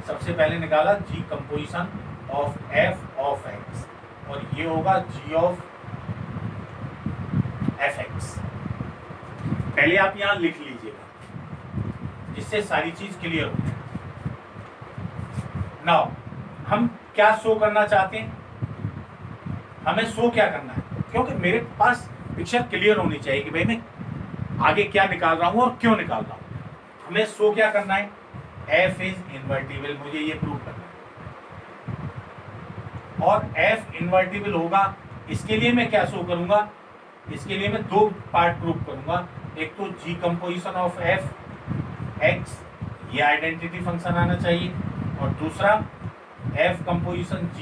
सबसे पहले निकाला g composition of f of x, और ये होगा g ऑफ f(x). पहले आप यहां लिख लीजिएगा जिससे सारी चीज क्लियर हो जाए। नाउ हम क्या शो करना चाहते हैं, हमें शो क्या करना है, क्योंकि मेरे पास पिक्चर क्लियर होनी चाहिए कि भाई मैं आगे क्या निकाल रहा हूं और क्यों निकाल रहा हूं। हमें शो क्या करना है, f इज इन्वर्टिबल, मुझे ये प्रूव करना है। और f इन्वर्टिबल होगा, इसके लिए मैं क्या शो करूंगा, इसके लिए मैं दो पार्ट प्रूव करूंगा। एक तो g composition of f x, ये आइडेंटिटी फंक्शन आना चाहिए, और दूसरा f कंपोजिशन g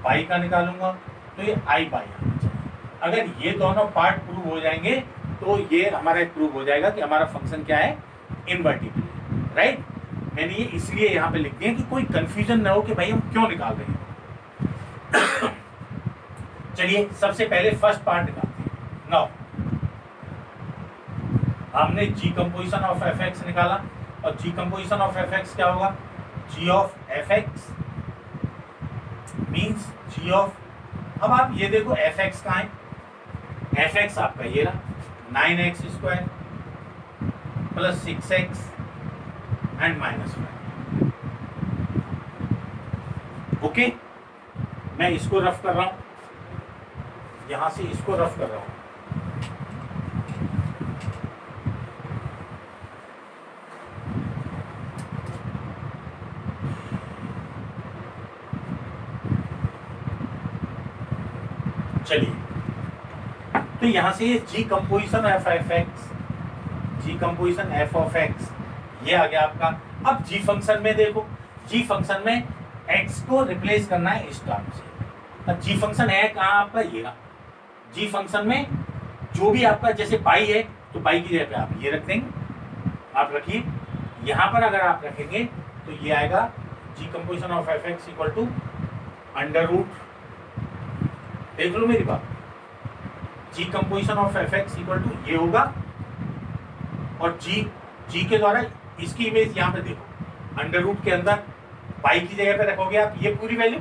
पाई का निकालूंगा, तो ये i पाई आना चाहिए। अगर ये दोनों पार्ट प्रूव हो जाएंगे तो ये हमारा प्रूव हो जाएगा कि हमारा फंक्शन क्या है, इन्वर्टिबल, राइट। मैंने ये इसलिए यहाँ पे लिख दिया कि कोई कंफ्यूजन ना हो कि भाई हम क्यों निकाल रहे हैं। चलिए, सबसे पहले फर्स्ट पार्ट निकालते हैं। नाउ हमने g कंपोजिशन ऑफ f(x) निकाला, और g कंपोजिशन ऑफ f(x) क्या होगा, g of f(x) means g of, अब आप ये देखो f(x) कहाँ है, f(x) आपका ये रहा 9x² plus 6x and -5। Okay, मैं इसको रफ कर रहा हूं, यहां से इसको रफ कर रहा हूं। चलिए, तो यहां से ये g composition f f x, g composition f of x ये आ गया आपका। अब जी फंक्शन में देखो, जी फंक्शन में एक्स को रिप्लेस करना है इस टर्म से। अब जी फंक्शन है कहाँ आपका, ये रहा। जी फंक्शन में जो भी आपका, जैसे पाई है तो पाई की जगह पे आप ये रख देंगे, आप रखिए। यहां पर अगर आप रखेंगे तो ये आएगा g composition of f x equal to under root, देख लो मेरी बात, g composition of f x equal to ये होगा, और जी के द्वारा इसकी इमेज यहाँ पे देखो, अंडर रूट के अंदर पाई की जगह पे रखोगे आप ये पूरी value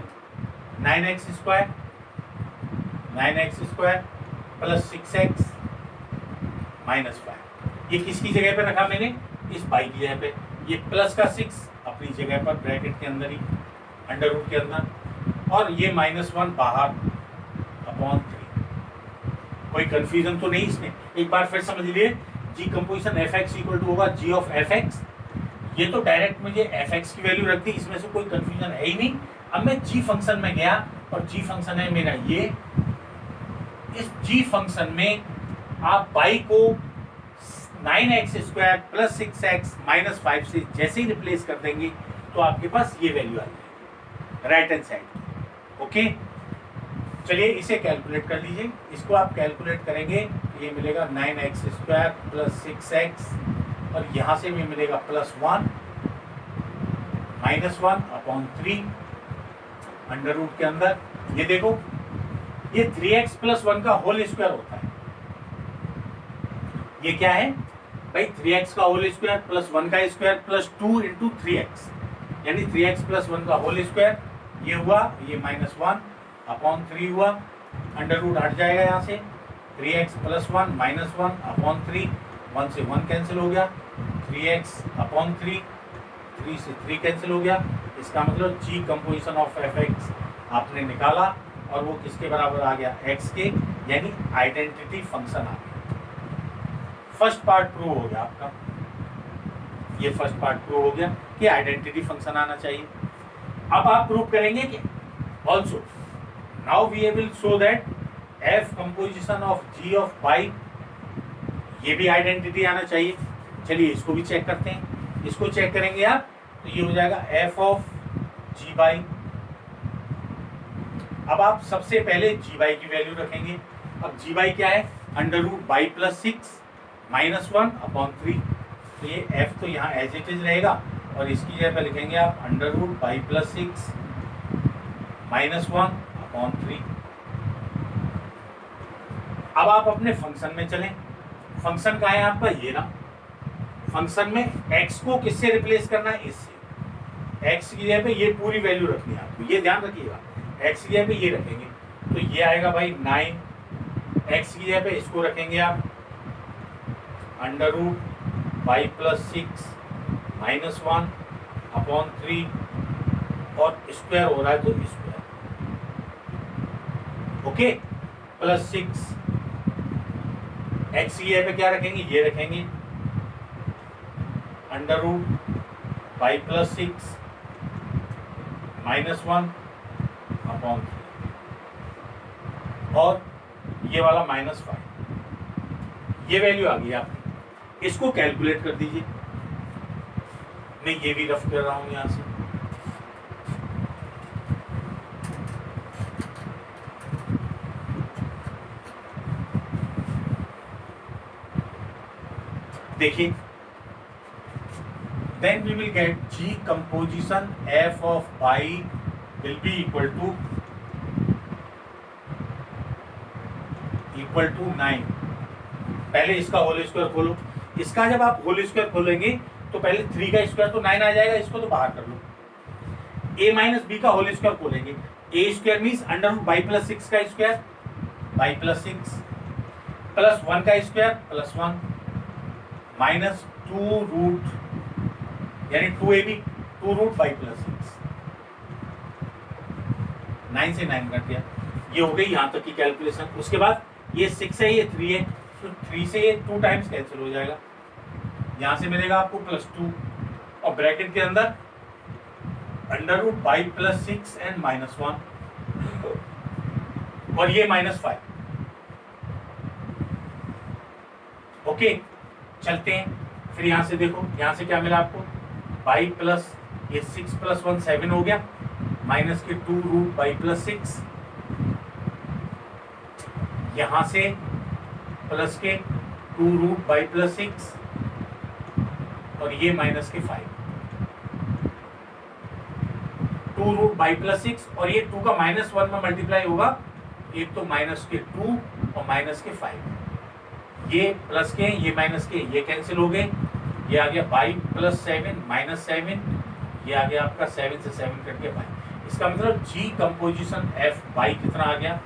9x square plus 6x minus 5, ये किसकी जगह पे रखा मैंने, इस पाई की जगह पे। ये प्लस का 6 अपनी जगह पर ब्रैकेट के अंदर ही, अंडर रूट के अंदर, और ये -1 बाहर अपॉन 3। कोई कंफ्यूजन तो नहीं इसमें, एक बार फिर समझ लिए। G composition f x equal to होगा जी ऑफ एफ एक्स, ये तो डायरेक्ट मुझे एफ एक्स की वैल्यू रख दी, इसमें से कोई कंफ्यूजन है ही नहीं। अब मैं जी फंक्शन में गया, और जी फंक्शन है मेरा ये, इस जी फंक्शन में आप बाई को 9x square plus 6x minus 5 से जैसे ही रिप्लेस कर देंगे तो आपके पास ये वैल्यू आ जाएगी राइट हैंड साइड। ओके, चलिए इसे कैलकुलेट कर लीजिए। इसको आप कैलकुलेट करेंगे तो ये मिलेगा 9x स्क्वायर प्लस 6x, और यहाँ से भी मिलेगा +1 -1 अपॉन 3 अंडर रूट के अंदर। ये देखो, ये 3x प्लस 1 का होल स्क्वायर होता है। ये क्या है भाई, 3x का होल स्क्वायर प्लस 1 का स्क्वायर प्लस 2 इंटू 3x, यानी 3x प्लस 1 का होल स्क्वायर, ये हुआ, ये -1 अपॉन 3 हुआ, अंडर रूट हट जाएगा यहाँ से, 3x प्लस 1 -1 अपॉन 3, 1 से 1 कैंसिल हो गया, 3x अपॉन 3, 3 से 3 कैंसिल हो गया। इसका मतलब जी कंपोजिशन ऑफ एफ एक्स आपने निकाला, और वो किसके बराबर आ गया, x के, यानी आइडेंटिटी फंक्शन आ गया। फर्स्ट पार्ट प्रूव हो गया आपका, ये फर्स्ट पार्ट प्रूव हो गया कि आइडेंटिटी फंक्शन आना चाहिए। अब आप प्रूव करेंगे कि also now we will show that f composition of g of y, ये भी आइडेंटिटी आना चाहिए। चलिए इसको भी चेक करते हैं। इसको चेक करेंगे आप तो ये हो जाएगा एफ ऑफ जी बाई। अब आप सबसे पहले जी बाई की वैल्यू रखेंगे। अब जी बाई क्या है, under root y plus 6 -1 upon 3, तो ये एफ तो यहाँ एज इट इज रहेगा, और इसकी जगह पे लिखेंगे आप under root y plus 6 -1 upon 3। अब आप अपने फंक्शन में चलें। फंक्शन का है आपका ये ना, फंक्शन में x को किससे रिप्लेस करना है, इससे। x की जगह पे ये पूरी वैल्यू रखनी है आपको, ये ध्यान रखिएगा, x की जगह पे ये रखेंगे तो ये आएगा भाई 9, x की जगह पे इसको रखेंगे आप under root y plus 6 -1 upon 3, और स्क्वायर हो रहा है तो स्क्वायर, ओके, प्लस 6। x की जगह पे क्या रखेंगे, ये रखेंगे under root y plus 6 -1 upon 3, और ये वाला -5, ये वैल्यू आ गई आपकी। इसको कैलकुलेट कर दीजिए। मैं ये भी रफ कर रहा हूं यहां से। देखिए, then we will get G composition f of pi will be equal to 9। पहले इसका होल स्क्वायर खोलो। इसका जब आप होल स्क्वायर खोलेंगे तो पहले 3 का स्क्वायर तो 9 आ जाएगा, इसको तो बाहर कर लो। a माइनस बी का होल स्क्वायर खोलेंगे, a square means under root y plus 6 का स्क्वायर, बाई प्लस 6 प्लस 1 का स्क्वायर प्लस 1 माइनस 2 रूट, यानी 2ab 2 रूट बाई प्लस 6। 9 से 9 कट गया। ये हो गई यहाँ तक की कैलकुलेशन। उसके बाद ये 6 है, ये 3 है, तो 3 से ये 2 टाइम्स कैंसिल हो जाएगा। यहाँ से मिलेगा आपको +2 और ब्रैकेट के अंदर √y + 6 एंड -1 और ये -5। ओके, चलते हैं फिर। यहाँ से देखो, यहाँ से क्या मिला आपको, y प्लस ये 6 + 1 7 हो गया, माइनस के 2√y + 6, यहाँ से प्लस के 2√y + 6 और ये माइनस के 5, 2√y + 6 और ये 2 का -1 में मल्टीप्लाई होगा, एक तो माइनस के 2 और माइनस के 5, ये प्लस के ये माइनस के ये कैंसिल हो गए, ये आ गया y + 7 -7, ये आ गया आपका 7 से 7 कट के 5। इसका मतलब जी कंपोजिशन f y कितना आ गया,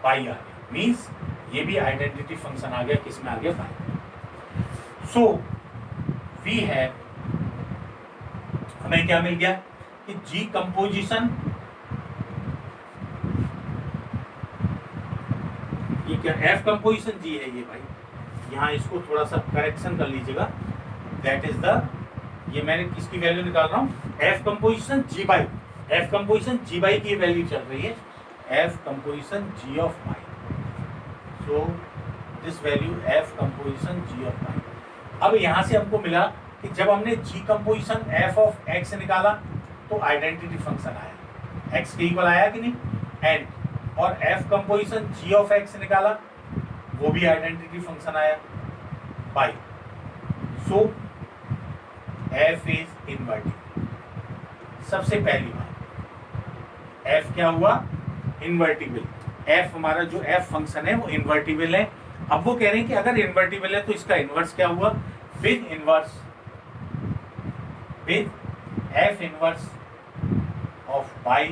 y आ गया, मीन्स ये भी आइडेंटिटी फंक्शन आ गया, किसमें आ गया, y। सो वी हैव, हमें क्या मिल गया कि जी कंपोजिशन, ये क्या एफ कंपोजिशन जी है ये भाई, यहाँ इसको थोड़ा सा करेक्शन कर लीजिएगा, दैट इज द, ये मैंने किसकी वैल्यू निकाल रहा हूँ, f composition g y, f composition g y की वैल्यू चल रही है, f composition g of y, so this value f composition g of y. अब यहाँ से हमको मिला कि जब हमने g composition f of x निकाला तो आइडेंटिटी फंक्शन आया, एक्स के इक्वल आया कि नहीं, एंड और f composition g of x निकाला, वो भी आइडेंटिटी फंक्शन आया, y. So F is invertible. सबसे पहली बात, एफ क्या हुआ, इनवर्टिबल। एफ हमारा जो एफ फंक्शन है वो इनवर्टिबल है। अब वो कह रहे हैं कि अगर इनवर्टिबल है तो इसका इनवर्स क्या हुआ, with inverse, with f inverse of y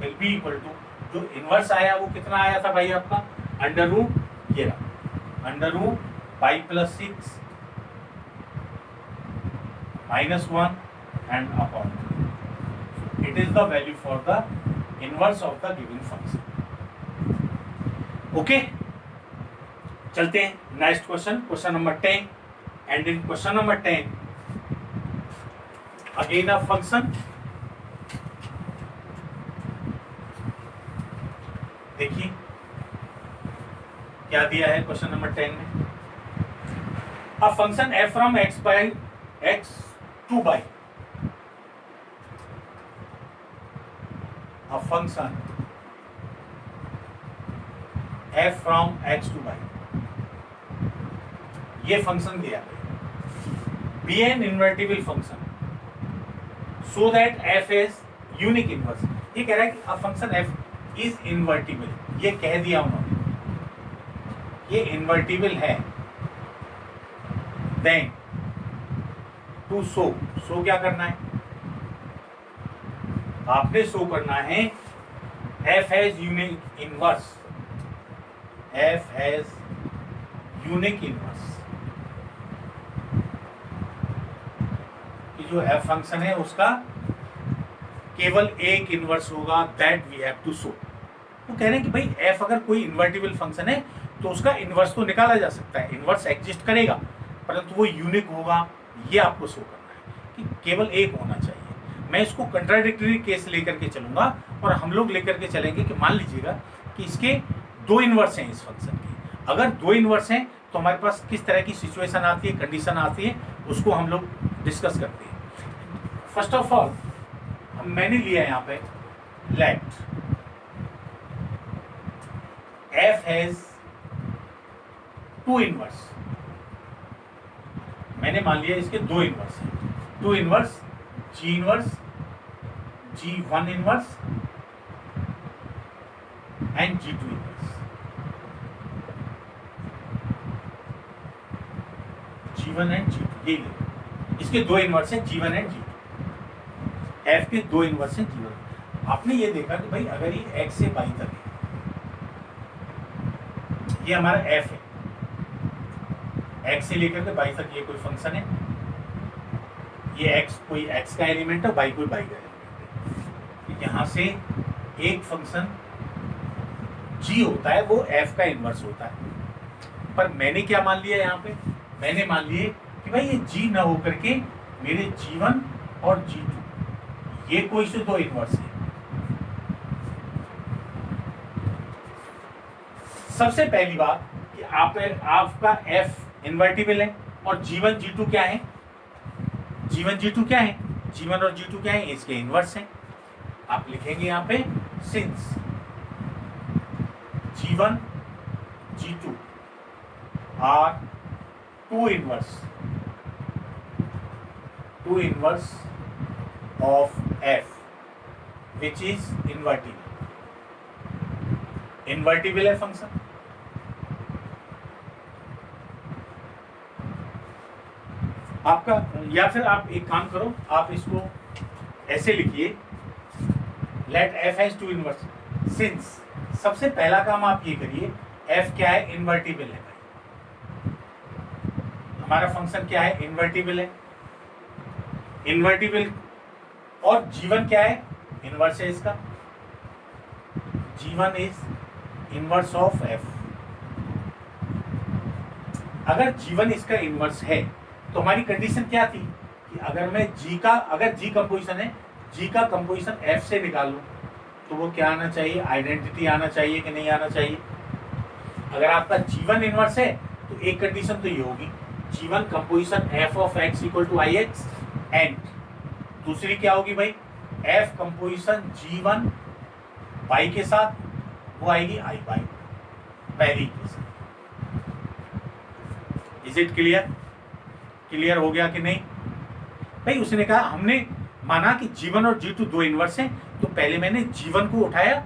will be equal to, जो इनवर्स आया वो कितना आया था भाई आपका, √, ये रहा, √y + 6 -1 and upon, it is the value for the inverse of the given function. Okay, चलते हैं next question, question number 10। And in question number 10 again a function, देखिए क्या दिया है क्वेश्चन नंबर 10 में, a function f from x to y, a function f from x to y, ये function दिया है, be an invertible function, so that f is unique inverse. ये कह रहा है कि अ फंक्शन f इज इनवर्टिबल, ये कह दिया उन्होंने, ये इनवर्टिबल है, देन टू शो क्या करना है, आपने शो करना है f has unique inverse, f has unique inverse, कि जो f फंक्शन है उसका केवल एक इनवर्स होगा, that we have to show. वो कह रहे हैं कि भाई f अगर कोई इन्वर्टिबल फंक्शन है तो उसका इनवर्स तो निकाला जा सकता है, इनवर्स एग्जिस्ट करेगा, परंतु वो यूनिक होगा, ये आपको शो करना है कि केवल एक होना चाहिए। मैं इसको कंट्राडिक्टरी केस लेकर के चलूंगा और हम लोग लेकर के चलेंगे कि मान लीजिएगा कि इसके 2 इनवर्स हैं इस फंक्शन के, अगर 2 इनवर्स हैं तो हमारे पास किस तरह की सिचुएशन आती है, कंडीशन आती है, उसको हम लोग डिस्कस करते हैं। फर्स्ट ऑफ ऑल मैंने लिया यहाँ पे लेट f हैज 2 इनवर्स, मैंने मान लिया इसके 2 इनवर्स हैं, 2 inverse, ji inverse, G1 inverse and G2 inverse, G1 and G2, ये इसके 2 इनवर्स हैं, G1 एंड G2, f के 2 इनवर्स हैं G1। आपने ये देखा कि भाई अगर ये x से y तक है, ये हमारा f है, x से लेकर के y तक ये कोई फंक्शन है, ये x कोई x का एलिमेंट है, y कोई y का एलिमेंट है, यहाँ से एक फंक्शन g होता है वो f का इनवर्स होता है, पर मैंने क्या मान लिया यहाँ पे, मैंने मान लिए कि भाई ये g ना होकर के मेरे g1 और g2 ये कोई से दो इनवर्स है। सबसे पहली बात कि आपका f इन्वर्टिबल है और g1 g2 क्या है, g1 g2 क्या है, g1 और g2 क्या है, इसके इनवर्स हैं। आप लिखेंगे यहाँ पे since g1 g2 are two inverse of f which is invertible है फंक्शन। आपका, या फिर आप एक काम करो, आप इसको ऐसे लिखिए, let f has two inverse since, सबसे पहला काम आप ये करिए, f क्या है, इन्वर्टिबल है भाई, हमारा फंक्शन क्या है, इन्वर्टिबल है, इन्वर्टिबल, और g1 क्या है, इनवर्स है इसका, g1 is inverse of f। अगर g1 इसका इनवर्स है तो हमारी कंडीशन क्या थी कि अगर मैं अगर g कंपोजिशन है, g का कंपोजिशन f से निकालूं तो वो क्या आना चाहिए, आइडेंटिटी आना चाहिए कि नहीं आना चाहिए। अगर आपका g1 इनवर्स है तो एक कंडीशन तो ये होगी, g1 composition f of x equal to ix, एंड दूसरी क्या होगी भाई, f कंपोजिशन g1 y के साथ वो आएगी i बाई पहली case. Is it clear, clear हो गया कि नहीं भाई। उसने कहा, हमने माना कि g1 और g2 दो इनवर्स हैं, तो पहले मैंने g1 को उठाया,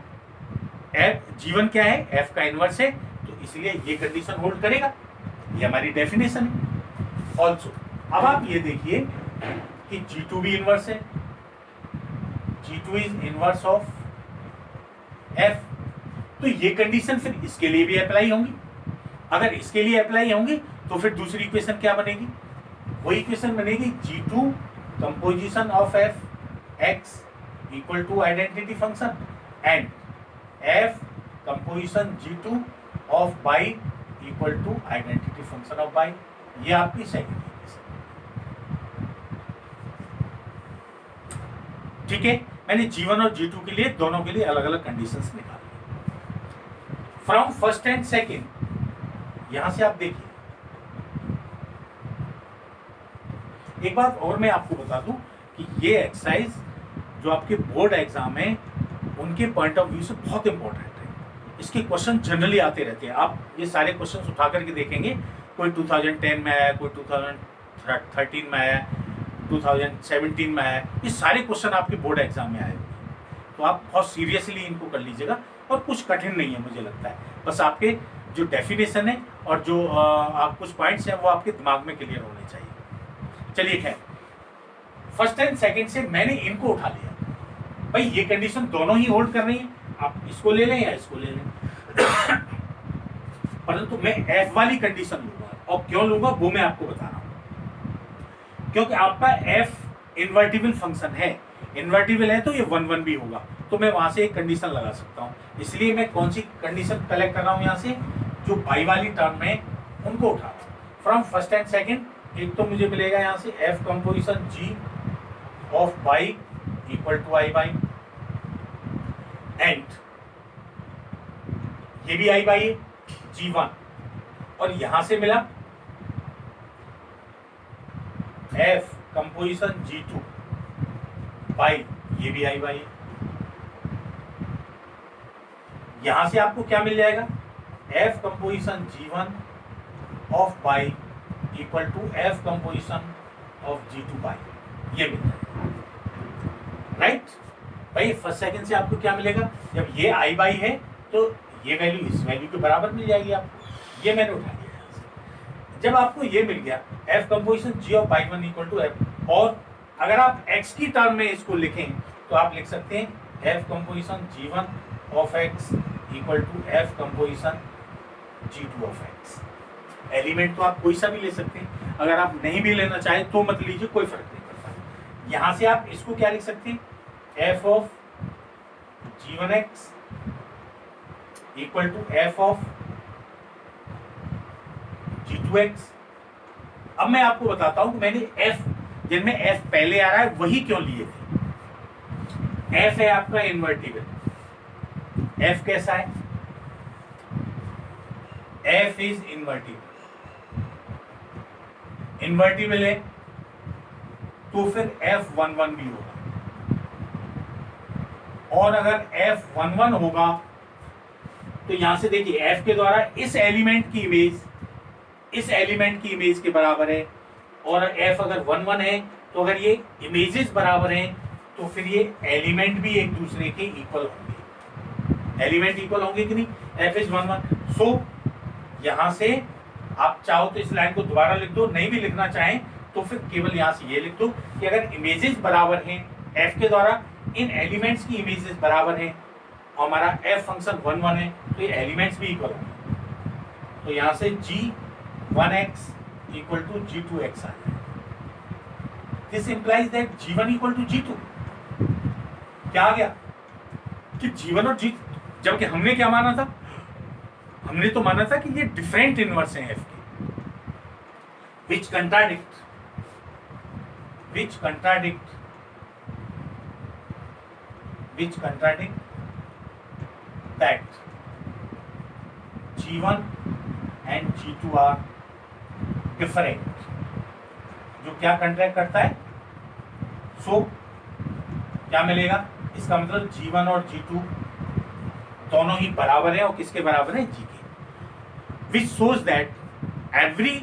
g1 क्या है, f का इनवर्स है, तो इसलिए ये कंडीशन होल्ड करेगा, ये हमारी डेफिनेशन है। ऑल्सो अब आप ये देखिए कि g2 भी इनवर्स है, g2 is inverse of f, तो ये कंडीशन फिर इसके लिए भी अप्लाई होंगी। अगर इसके लिए अप्लाई होंगी तो फिर दूसरी इक्वेशन क्या बनेगी, वही इक्वेशन बनेगी g2 composition of f x equal to identity function and f composition g2 of y equal to identity function of y। ये आपकी सेकंड इक्वेशन, ठीक है। मैंने g1 और g2 के लिए, दोनों के लिए अलग अलग कंडीशंस निकाली। फ्रॉम फर्स्ट एंड सेकंड, यहां से आप देखिए, एक बात और मैं आपको बता दूं कि ये एक्सरसाइज जो आपके बोर्ड एग्जाम है उनके पॉइंट ऑफ व्यू से बहुत इंपॉर्टेंट है। इसके क्वेश्चन जनरली आते रहते हैं, आप ये सारे क्वेश्चंस उठा करके देखेंगे, कोई 2010 में आया, कोई 2013 में आया, 2017 में आया, ये सारे क्वेश्चन आपके बोर्ड एग्जाम में आए। तो आप बहुत सीरियसली इनको कर लीजिएगा, और कुछ कठिन नहीं है मुझे लगता है, बस आपके जो डेफिनेशन है और जो आप कुछ पॉइंट्स हैं वो आपके दिमाग में क्लियर होने चाहिए। चलिए खैर, फर्स्ट एंड सेकंड से मैंने इनको उठा लिया, भाई ये कंडीशन दोनों ही होल्ड कर रही है, आप इसको ले लें या इसको ले लें, परंतु मैं f वाली कंडीशन लूंगा, और क्यों लूंगा वो मैं आपको बता रहा हूं। क्योंकि आपका f इन्वर्टिबल फंक्शन है, इन्वर्टिबल है तो ये 1 1 भी होगा, तो मैं वहां से एक कंडीशन लगा सकता हूं। इसलिए मैं कौन सी कंडीशन कलेक्ट कर रहा हूं, यहाँ से जो बाई वाली टर्म में उनको उठा रहा हूं। फ्रॉम फर्स्ट एंड सेकंड, एक तो मुझे मिलेगा यहाँ से f composition g of y equal to i y, and ये भी i बाई है g1, और यहां से मिला f कंपोजिशन g2 बाई, ये भी i बाई है। यहां से आपको क्या मिल जाएगा, f composition g1 of y equal to f composition of g2 y, ये मिल जाएगा, राइट भाई। फर्स्ट सेकंड से आपको क्या मिलेगा, जब ये i बाई है तो ये वैल्यू इस वैल्यू के बराबर मिल जाएगी आपको, ये मैंने उठा लिया यहाँ से। जब आपको ये मिल गया f composition g of by 1 equal to f, और अगर आप x की टर्म में इसको लिखें तो आप लिख सकते हैं f composition g1 of x equal to f composition g2 of x। Element तो आप कोई सा भी ले सकते हैं, अगर आप नहीं भी लेना चाहें तो मत लीजिए, कोई फर्क नहीं पड़ता। यहाँ से आप इसको क्या लिख सकते हैं, f of G1x equal to f of G2x। अब मैं आपको बताता हूं कि मैंने f, जिनमें f पहले आ रहा है वही क्यों लिए थे। f है आपका इन्वर्टिबल, f कैसा है, f इज इन्वर्टिबल, इन्वर्टिबल है तो फिर F11 भी होगा, और अगर F11 होगा तो यहां से देखिए F के द्वारा इस एलिमेंट की इमेज इस एलिमेंट की इमेज के बराबर है, और F अगर 11 है तो अगर ये इमेजेस बराबर हैं तो फिर ये एलिमेंट भी एक दूसरे के इक्वल होंगे, एलिमेंट इक्वल होंगे कि नहीं, F इज 11। सो यहां से आप चाहो तो इस लाइन को दोबारा लिख दो, नहीं भी लिखना चाहें तो फिर केवल यहां से ये लिख दो कि अगर इमेजेस बराबर हैं F के द्वारा, इन एलिमेंट्स की इमेजेस बराबर हैं और हमारा F फंक्शन 11 है तो ये एलिमेंट्स भी इक्वल होंगे, तो यहां से G1x इक्वल टू G2x आ जाए। This implies that G1 equal to G2। क्या आ गया कि G1 और G, जबकि हमने क्या माना था, हमने तो माना था कि ये डिफरेंट इनवर्स हैं F के, which contradict that G1 and G2 are different, जो क्या कंट्रैक्ट करता है, सो क्या मिलेगा, इसका मतलब G1 और G2 दोनों ही बराबर है, और किसके बराबर है, G के, which shows that every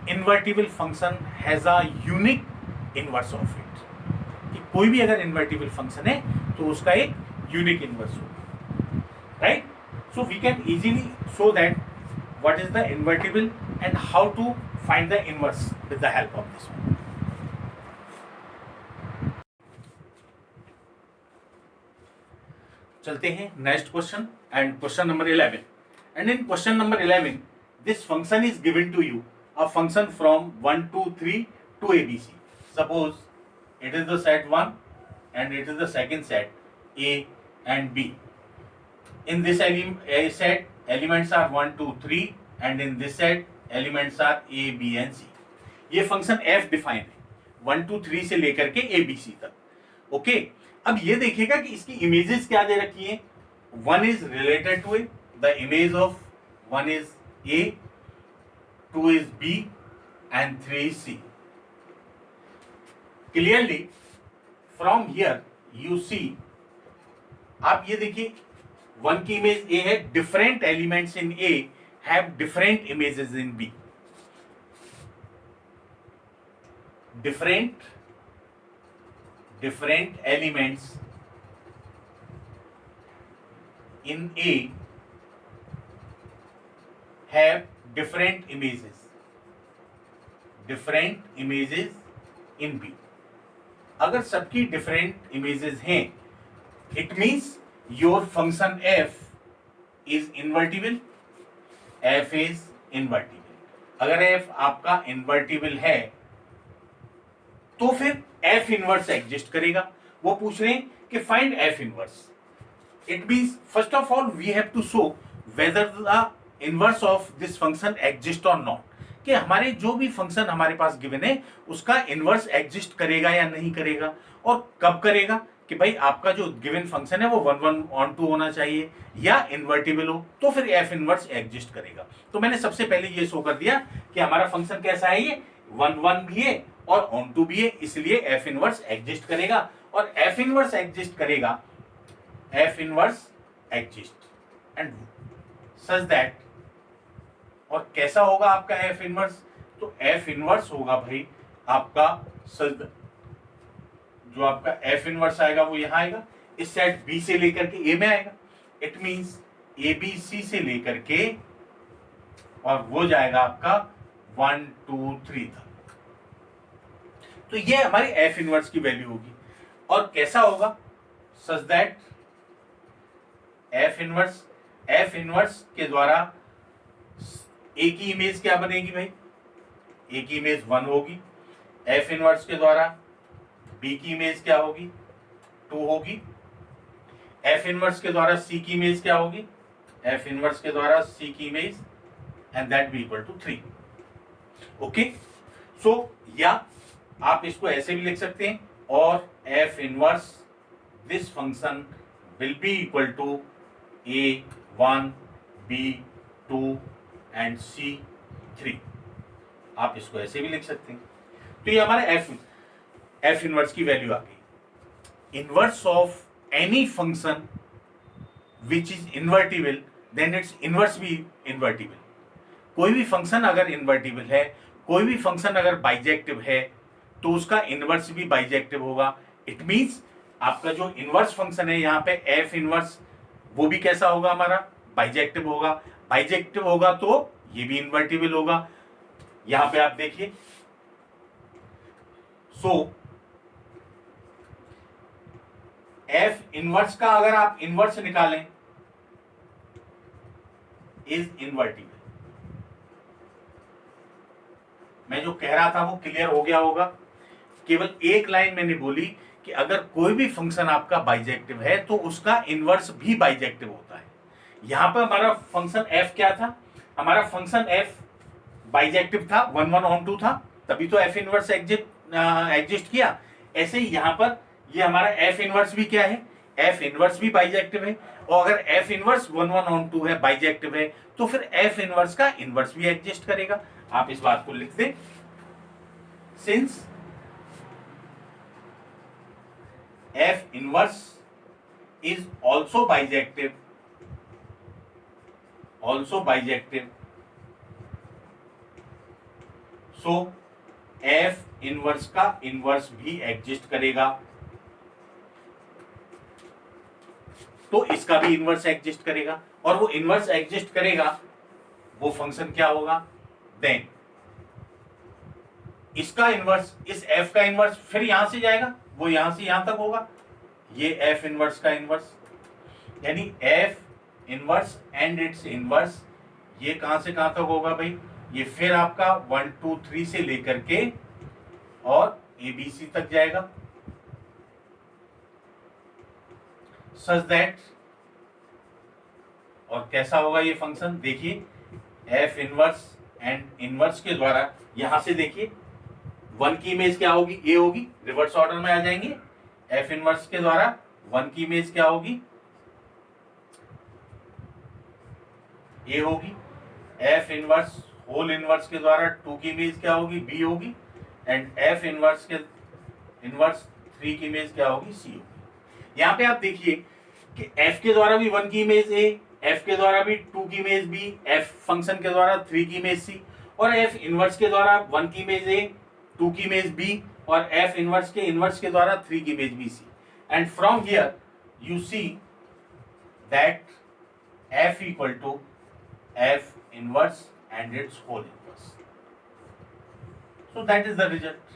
invertible function has a unique inverse of it, कि कोई भी अगर invertible function है तो उसका एक unique inverse होगा, right? So we can easily show that what is the invertible and how to find the inverse with the help of this one. चलते हैं next question, and question number 11, and in question number 11 this function is given to you, a function from 1 to 3 to ABC. Suppose it is the set 1 and it is the second set A and B. In this set elements are 1 2 3 and in this set elements are A B and C. ये function f define है 1 2 3 से लेकर के ABC तक, okay. अब ये देखिएगा कि इसकी इमेजेस क्या दे रखी हैं, 1 is related to it, the image of 1 is A, 2 is B and 3 is C. Clearly from here you see, आप ये देखिए 1 की इमेज A है, different elements in A have different images in B. Different elements in A have different images in B. अगर सबकी different images हैं, it means your function f is invertible. f is invertible. अगर f आपका invertible है तो फिर f inverse exist करेगा। वो पूछ रहे हैं कि find f inverse. It means first of all we have to show whether the inverse of this function exist और नॉट, कि हमारे जो भी फंक्शन हमारे पास गिवन है उसका इनवर्स एग्जिस्ट करेगा या नहीं करेगा, और कब करेगा, कि भाई आपका जो गिवन फंक्शन है वो 1 1 ऑन 2 होना चाहिए या इन्वर्टिबल हो, तो फिर f इनवर्स एग्जिस्ट करेगा। तो मैंने सबसे पहले ये शो कर दिया कि हमारा फंक्शन कैसा है, ये 1 1 भी है और ऑन 2 भी है, इसलिए f इनवर्स एग्जिस्ट करेगा। और f इनवर्स एग्जिस्ट करेगा, f inverse exist and such that, और कैसा होगा आपका f इनवर्स, तो f इनवर्स होगा भाई आपका सच, जो आपका f इनवर्स आएगा वो यहां आएगा, इस सेट B से लेकर के A में आएगा। इट मींस ABC से लेकर के और वो जाएगा आपका 1 2 3 तक। तो ये हमारी f इनवर्स की वैल्यू होगी। और कैसा होगा, सच दैट f इनवर्स के द्वारा A की इमेज क्या बनेगी भाई, A की इमेज 1 होगी, f इनवर्स के द्वारा B की इमेज क्या होगी, 2 होगी। एफ इनवर्स के द्वारा सी की इमेज क्या होगी, एफ इनवर्स के द्वारा सी की image and that be equal to 3। Okay, so या आप इसको ऐसे भी लिख सकते हैं, और F inverse this function will be equal to A1 B2 and C3। आप इसको ऐसे भी लिख सकते हैं। तो ये हमारा एफ इनवर्स की वैल्यू आ गई। Inverse of any function which is invertible then its inverse भी इन्वर्टिबल। कोई भी फंक्शन अगर इन्वर्टिबल है, कोई भी फंक्शन अगर बाइजेक्टिव है, तो उसका इनवर्स भी बाइजेक्टिव होगा। इट मींस आपका जो इनवर्स फंक्शन है यहाँ पे एफ इनवर्स, वो भी कैसा होगा, हमारा बाइजेक्टिव होगा। बाइजेक्टिव होगा तो ये भी इन्वर्टिबल होगा। यहां पे आप देखिए, सो एफ इनवर्स का अगर आप इनवर्स निकालें इज इन्वर्टिबल। मैं जो कह रहा था वो क्लियर हो गया होगा। केवल एक लाइन मैंने बोली कि अगर कोई भी फंक्शन आपका बाइजेक्टिव है तो उसका इनवर्स भी बाइजेक्टिव होता है। यहां पर हमारा फंक्शन एफ क्या था, हमारा फंक्शन एफ बाइजेक्टिव था, 1 1 ऑन 2 था, तभी तो एफ इनवर्स एग्जिस्ट किया। ऐसे ही यहां पर ये हमारा एफ इनवर्स भी क्या है, एफ इनवर्स भी बाइजेक्टिव है। और अगर एफ इनवर्स 1 1 ऑन 2 है, बाइजेक्टिव है, तो फिर एफ इनवर्स का इनवर्स भी एग्जिस्ट करेगा। आप इस बात को लिख दें, since F inverse is also bijective, so f inverse का इनवर्स भी एग्जिस्ट करेगा, तो इसका भी इनवर्स एग्जिस्ट करेगा। और वो इनवर्स एग्जिस्ट करेगा, वो फंक्शन क्या होगा, देन इसका इनवर्स, इस एफ का इनवर्स फिर यहां से जाएगा, वो यहां से यहां तक होगा, ये एफ इनवर्स का इनवर्स, यानी F inverse and it's inverse, ये कहां से कहां तक होगा भाई, ये फिर आपका 1 2 3 से लेकर के और एबीसी तक जाएगा, सच दैट। और कैसा होगा ये फंक्शन, देखिए एफ इनवर्स एंड इनवर्स के द्वारा, यहां से देखिए 1 की इमेज क्या होगी, ए होगी, रिवर्स ऑर्डर में आ जाएंगे। एफ इनवर्स के द्वारा 1 की इमेज क्या होगी, ए होगी। एफ इनवर्स होल इनवर्स के द्वारा 2 की इमेज क्या होगी, बी होगी। एंड एफ इनवर्स के इनवर्स 3 की इमेज क्या होगी, सी होगी। यहां पे आप देखिए कि एफ के द्वारा भी 1 की इमेज ए, एफ के द्वारा भी 2 की इमेज बी, एफ फंक्शन के द्वारा 3 की इमेज सी, और एफ इनवर्स के द्वारा 1 की इमेज ए, 2 की इमेज बी, और एफ इनवर्स के द्वारा 3 की image B C. And from here you see that f equal to f inverse and its whole inverse. So that is the result.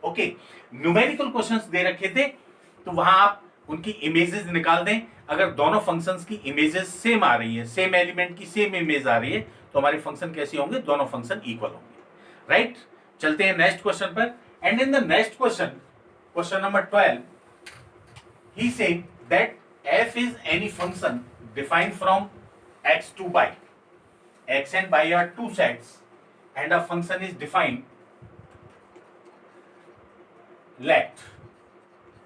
Okay, numerical questions दे रखे थे, तो वहां आप उनकी इमेजेस निकाल दें। अगर दोनों फंक्शंस की इमेजेस सेम आ रही है, सेम एलिमेंट की सेम इमेज आ रही है, तो हमारे फंक्शन कैसे होंगे, दोनों फंक्शन इक्वल होंगे, राइट। चलते हैं नेक्स्ट क्वेश्चन पर। And in the next question, question number 12, he said that f is any function defined from x to y. X and y are two sets and a function is defined let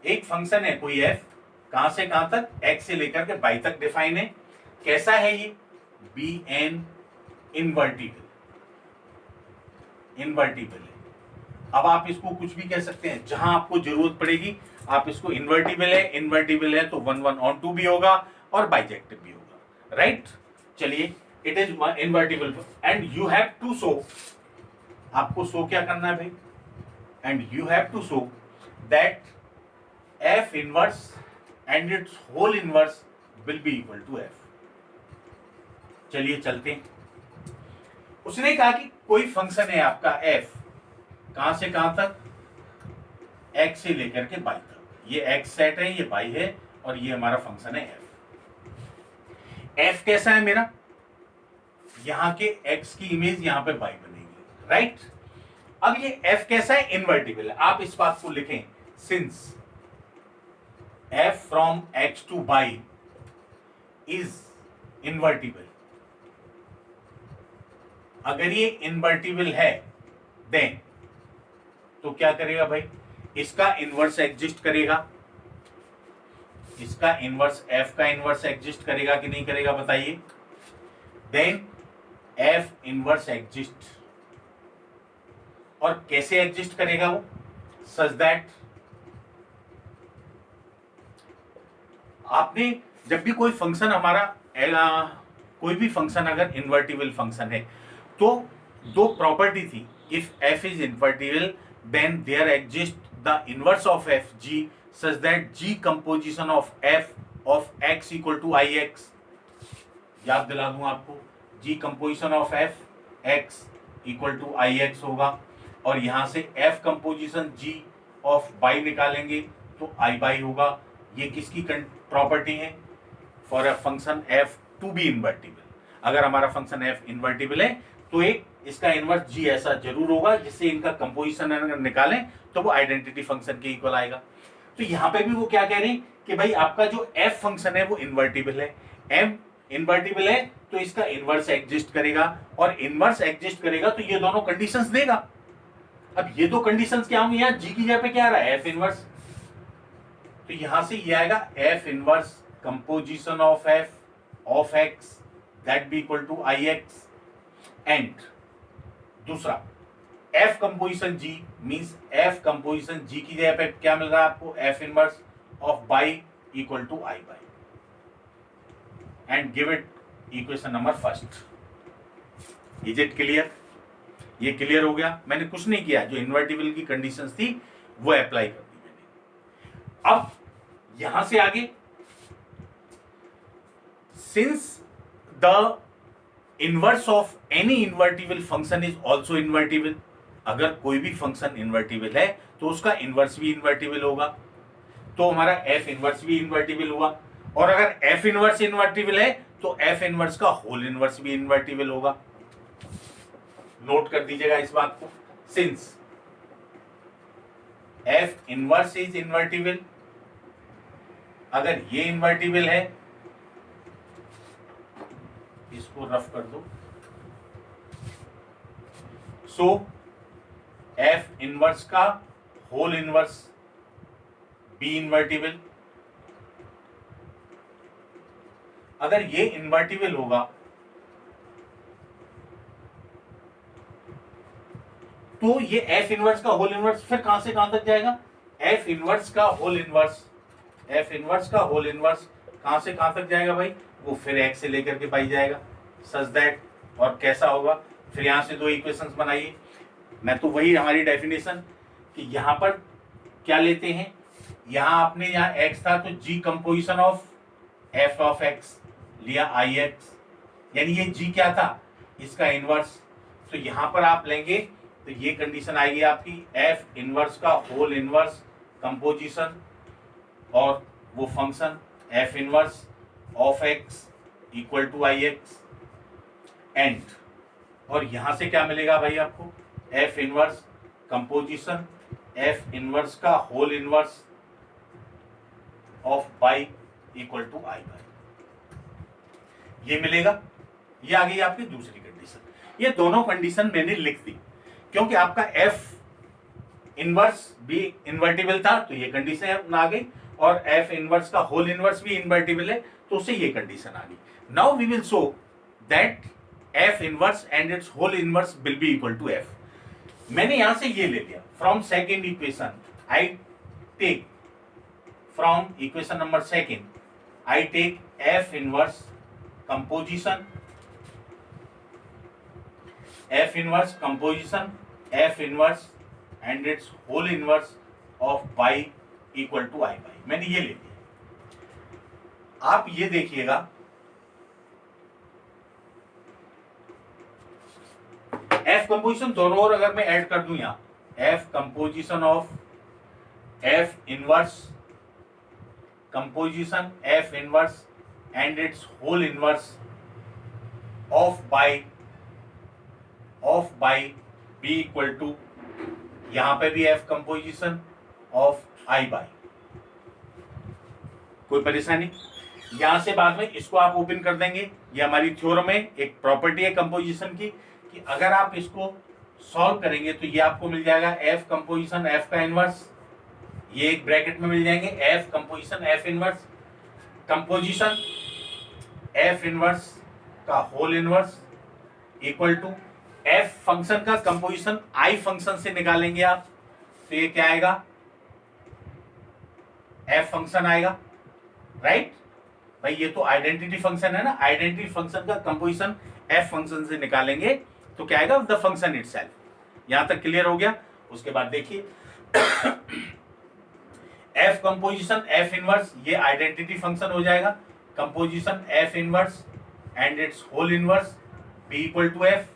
एक function है कोई f, कहां से कहां तक, x से लेकर के y तक डिफाइन है। कैसा है ये, बी एन इनवर्टिबल है। अब आप इसको कुछ भी कह सकते हैं, जहां आपको जरूरत पड़ेगी आप इसको इनवर्टिबल है तो 1 1 ऑन 2 भी होगा और बाइजेक्टिव भी होगा, राइट। चलिए, it is invertible and you have to show, आपको शो क्या करना है भाई, and you have to show that f inverse and its whole inverse will be equal to f. चलिए चलते हैं। उसने कहा कि कोई फंक्शन है आपका एफ, कहां से कहां तक, एक्स से लेकर के वाई तक। ये एक्स सेट है, ये वाई है, और ये हमारा फंक्शन है एफ। एफ कैसा है मेरा, यहां के एक्स की इमेज यहां पे वाई बनेगी, राइट। अब ये एफ कैसा है, इनवर्टिबल है। आप इस बात को लिखें, since f from x to y is invertible, अगर ये इन्वर्टिबल है देन तो क्या करेगा भाई, इसका इनवर्स एग्जिस्ट करेगा, इसका इनवर्स f का इनवर्स एग्जिस्ट करेगा कि नहीं करेगा बताइए, देन f इनवर्स एग्जिस्ट, और कैसे एग्जिस्ट करेगा वो, सच दैट आपने जब भी कोई फंक्शन हमारा कोई भी फंक्शन अगर इन्वर्टिबल फंक्शन है तो दो प्रॉपर्टी थी, if f is invertible then there exist the inverse of f g such that g composition of f of x equal to ix, याद दिला दूं आपको, g composition of f x equal to ix होगा, और यहां से f composition g of y निकालेंगे तो i by होगा। ये किसकी प्रॉपर्टी है, for a function f to be invertible, अगर हमारा फंक्शन f इन्वर्टिबल है तो एक इसका इनवर्स g ऐसा जरूर होगा जिससे इनका कंपोजिशन अगर निकालें तो वो आइडेंटिटी फंक्शन के इक्वल आएगा। तो यहाँ पे भी वो क्या कह रहे हैं कि भाई आपका जो f फंक्शन है वो इन्वर्टिबल है, m इन्वर्टिबल है तो इसका इनवर्स एग्जिस्ट करेगा, और इनवर्स एग्जिस्ट करेगा तो ये दोनों कंडीशंस देगा। अब ये दो कंडीशंस क्या होंगी, यहाँ g की जगह पे क्या आ रहा है f इनवर्स, तो यहां से ये आएगा f inverse composition of f of x that be equal to ix, and दूसरा f composition g means f composition g की जगह पे क्या मिल रहा है आपको, f inverse of y equal to i by, and give it equation number first. Is it clear, ये clear हो गया, मैंने कुछ नहीं किया, जो इन्वर्टिबल की कंडीशंस थी वो अप्लाई कर दी मैंने। अब यहां से आगे, since the inverse of any invertible function is also invertible, अगर कोई भी फंक्शन इन्वर्टिबल है तो उसका इनवर्स भी इन्वर्टिबल होगा, तो हमारा f इनवर्स भी इन्वर्टिबल हुआ, और अगर f इनवर्स इन्वर्टिबल है तो f इनवर्स का होल इनवर्स भी इन्वर्टिबल होगा। नोट कर दीजिएगा इस बात को, since f inverse is invertible, अगर ये इन्वर्टिबल है, इसको रफ कर दो, सो f इनवर्स का होल इनवर्स बी इन्वर्टिबल, अगर ये इन्वर्टिबल होगा तो ये f इनवर्स का होल इनवर्स फिर कहां से कहां तक जाएगा, f इनवर्स का होल इनवर्स, f इनवर्स का होल इनवर्स कहां से कहां तक जाएगा भाई, वो फिर x से लेकर के पाई जाएगा, सच दैट, और कैसा होगा, फिर यहां से दो इक्वेशंस बनाइए, मैं तो वही हमारी डेफिनेशन कि यहां पर क्या लेते हैं, यहां आपने यहां x था तो g composition of f of x लिया ix, यानी ये g क्या था, इसका इनवर्स, तो यहां पर आप लेंगे तो ये कंडीशन आएगी आपकी f इनवर्स का होल इनवर्स कंपोजिशन और वो function f inverse of x equal to ix, and और यहां से क्या मिलेगा भाई आपको, f inverse composition f inverse का whole inverse of y equal to i by, ये मिलेगा। ये आ गई आपकी दूसरी कंडीशन। ये दोनों कंडीशन मैंने लिख दी क्योंकि आपका f इनवर्स भी इन्वर्टिबल था तो ये कंडीशन आ गई, और f इनवर्स का होल इनवर्स भी इन्वर्टिबल है तो उससे ये कंडीशन आ गई। Now we will show that f inverse and its whole inverse will be equal to f। मैंने यहां से ये ले लिया from second equation, I take from equation number second, I take f inverse composition, f inverse composition f inverse and its whole inverse of y equal to i by, मैंने ये ले लिया। आप ये देखिएगा f कंपोजिशन दोनों और अगर मैं ऐड कर दूं यहां f composition of f inverse composition f inverse and its whole inverse of by b equal to, यहां पे भी f composition of i by, कोई परेशानी? यहां से बाद में इसको आप ओपन कर देंगे। ये हमारी थ्योरम है, एक प्रॉपर्टी है कंपोजिशन की, कि अगर आप इसको सॉल्व करेंगे तो ये आपको मिल जाएगा एफ कंपोजिशन एफ का इनवर्स, ये एक ब्रैकेट में मिल जाएंगे F composition F inverse, composition F inverse का whole inverse equal to F function का कंपोजिशन आई फंक्शन से निकालेंगे आप, तो ये क्या आएगा, एफ फंक्शन आएगा, राइट भाई। ये तो आइडेंटिटी फंक्शन है ना, आइडेंटिटी फंक्शन का कंपोजिशन एफ फंक्शन से निकालेंगे तो क्या आएगा, द फंक्शन इटसेल्फ। यहां तक क्लियर हो गया? उसके बाद देखिए एफ कंपोजिशन एफ इनवर्स, ये आइडेंटिटी फंक्शन हो जाएगा, composition F inverse and its whole inverse be equal to f.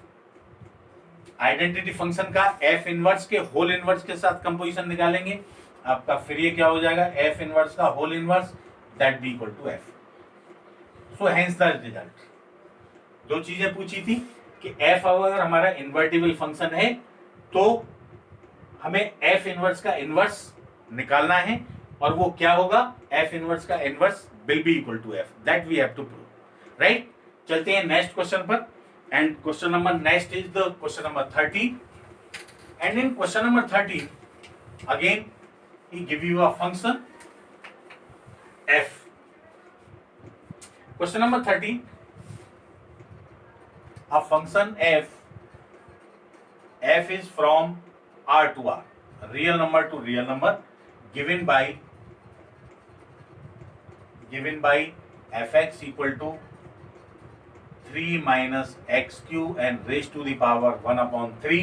Identity function का एफ इनवर्स के होल इनवर्स के साथ कंपोजिशन निकालेंगे आपका, फिर ये क्या हो जाएगा, एफ इनवर्स का whole inverse that be equal to f. So hence the result. दो चीजें पूछी थी कि एफ अगर हमारा इन्वर्टिबल फंक्शन है तो हमें एफ इनवर्स का इनवर्स निकालना है, और वो क्या होगा, एफ इनवर्स का inverse will be equal to f, that we have to prove, right. चलते हैं नेक्स्ट क्वेश्चन पर, and question number next is the question number 30, and in question number 30 again he give you a function f. Question number 30, a function f is from r to r, real number to real number, given by fx equal to 3 minus x cube and raised to the power 1 upon 3.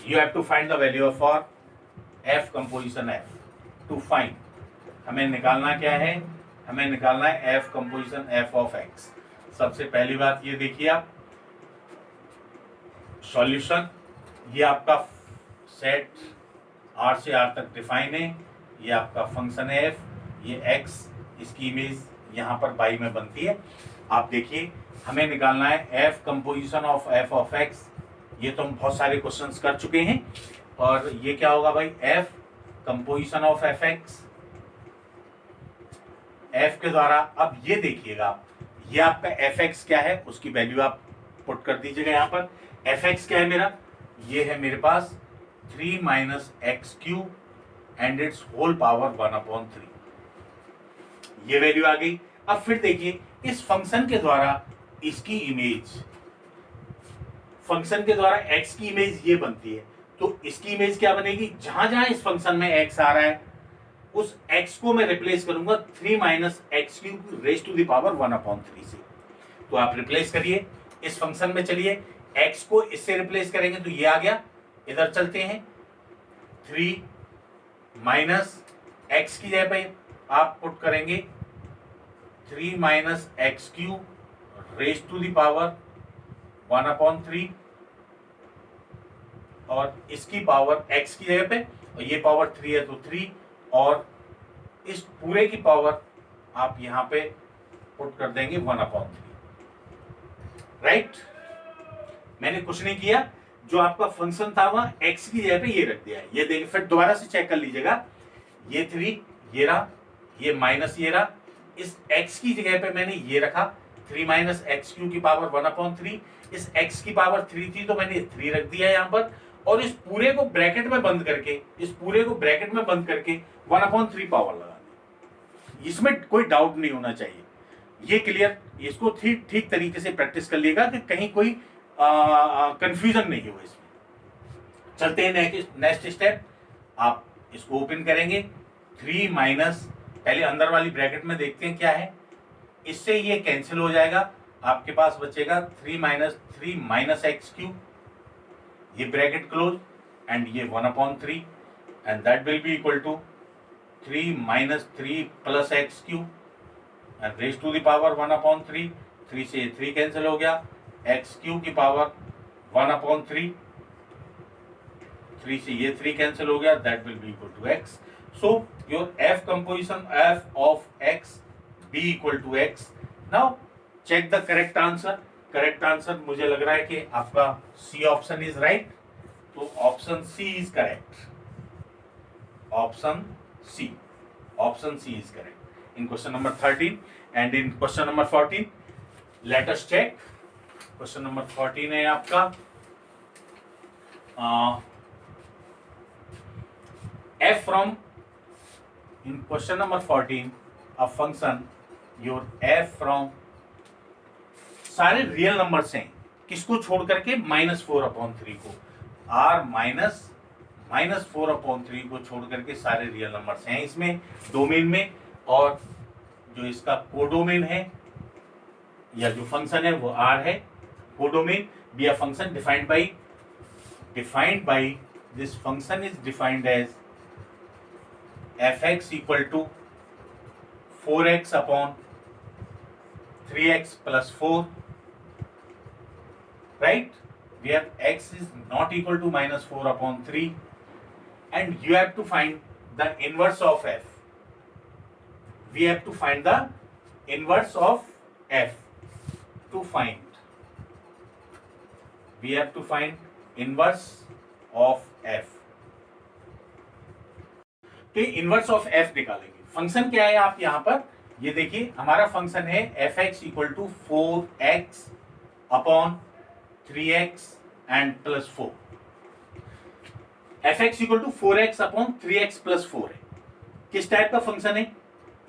You have to find the value of for f composition f. To find, हमें निकालना क्या है, हमें निकालना है f composition f of x. सबसे पहली बात ये देखिए आप, सॉल्यूशन, ये आपका सेट आर से आर तक डिफाइन है, ये आपका फंक्शन है एफ, ये एक्स, इसकी इमेज यहाँ पर बाई में बनती है। आप देखिए हमें निकालना है f composition of F of x. ये तो हम बहुत सारे क्वेश्चंस कर चुके हैं, और ये क्या होगा भाई, F composition of f x, F के द्वारा। अब ये देखिएगा आप, ये आपका एफ एक्स क्या है उसकी वैल्यू आप पुट कर दीजिएगा यहाँ पर। एफ एक्स क्या है मेरा, ये है मेरे पास 3 minus x cube and its whole power 1 upon 3, ये वैल्यू आ गई। अब फिर देखिए इस फंक्शन के द्वारा इसकी इमेज, फंक्शन के द्वारा एक्स की इमेज ये बनती है, तो इसकी इमेज क्या बनेगी, जहां जहां इस फंक्शन में एक्स आ रहा है उस एक्स को मैं रिप्लेस करूंगा 3 minus x cube raise to the power 1 upon 3 से। तो आप रिप्लेस करिए इस फंक्शन में, चलिए एक्स को इससे रिप्लेस करेंगे तो ये आ गया, इधर चलते हैं 3 माइनस एक्स की जगह पे आप पुट करेंगे 3 minus x cube raise to the power 1 upon 3, और इसकी पावर x की जगह पे, और ये पावर 3 है तो 3, और इस पूरे की पावर आप यहां पे पुट कर देंगे 1 अपॉन 3, राइट। मैंने कुछ नहीं किया, जो आपका फंक्शन था वहां x की जगह पे ये रख दिया है। ये देखिए फिर दोबारा से चेक कर लीजिएगा, ये 3 ये रहा, ये माइनस ये रहा, इस x की जगह पे मैंने ये रखा 3 माइनस एक्स क्यू की पावर 1 अपॉन 3, इस x की पावर 3 थी तो मैंने 3 रख दिया यहाँ पर, और इस पूरे को ब्रैकेट में बंद करके, इस पूरे को ब्रैकेट में बंद करके 1 अपॉन 3 पावर लगा दी। इसमें कोई डाउट नहीं होना चाहिए, ये क्लियर। इसको ठीक तरीके से प्रैक्टिस कर लिएगा कि कहीं कोई कंफ्यूजन नहीं हो इसमें। चलते हैं नेक्स्ट स्टेप, आप इसको ओपन करेंगे 3 माइनस, पहले अंदर वाली ब्रैकेट में देखते हैं क्या है, इससे ये कैंसिल हो जाएगा, आपके पास बचेगा 3 माइनस एक्स क्यूब, ये ब्रैकेट क्लोज, एंड ये 1 upon 3, and that will be equal to 3 minus 3 plus x cube and raise to the power 1 upon 3, 3 से 3 कैंसिल हो गया, एक्स क्यूब की पावर 1 अपॉन 3, 3 से ये 3 कैंसिल हो गया, that will be equal to x. So your f composition f of x be equal to x. Now check the correct answer. Correct answer मुझे लग रहा है कि आपका सी ऑप्शन इज राइट, तो option C is correct, option C. Option C is correct in question number 13. And in question number 14, let us check. Question number 14 है आपका f from, in question number 14, a function your f from, सारे real numbers हैं, किसको छोड़ करके -4/3 को, r -4/3 को छोड़ करके सारे रियल नंबर्स हैं इसमें डोमेन में। और जो इसका कोडोमेन है या जो फंक्शन है वो r है। Codomain be a function defined by this function is defined as fx equal to 4x/3x plus 4, right, where x is not equal to -4/3, and you have to find the inverse of f. We have to find the inverse of f. We have to find inverse of f. तो inverse of F निकालेंगे। Function क्या है आप यहाँ पर ये देखिए, हमारा फंक्शन है fx equal to 4x/3x and plus 4। fx equal to 4x/3x plus 4 है। किस टाइप का फंक्शन है?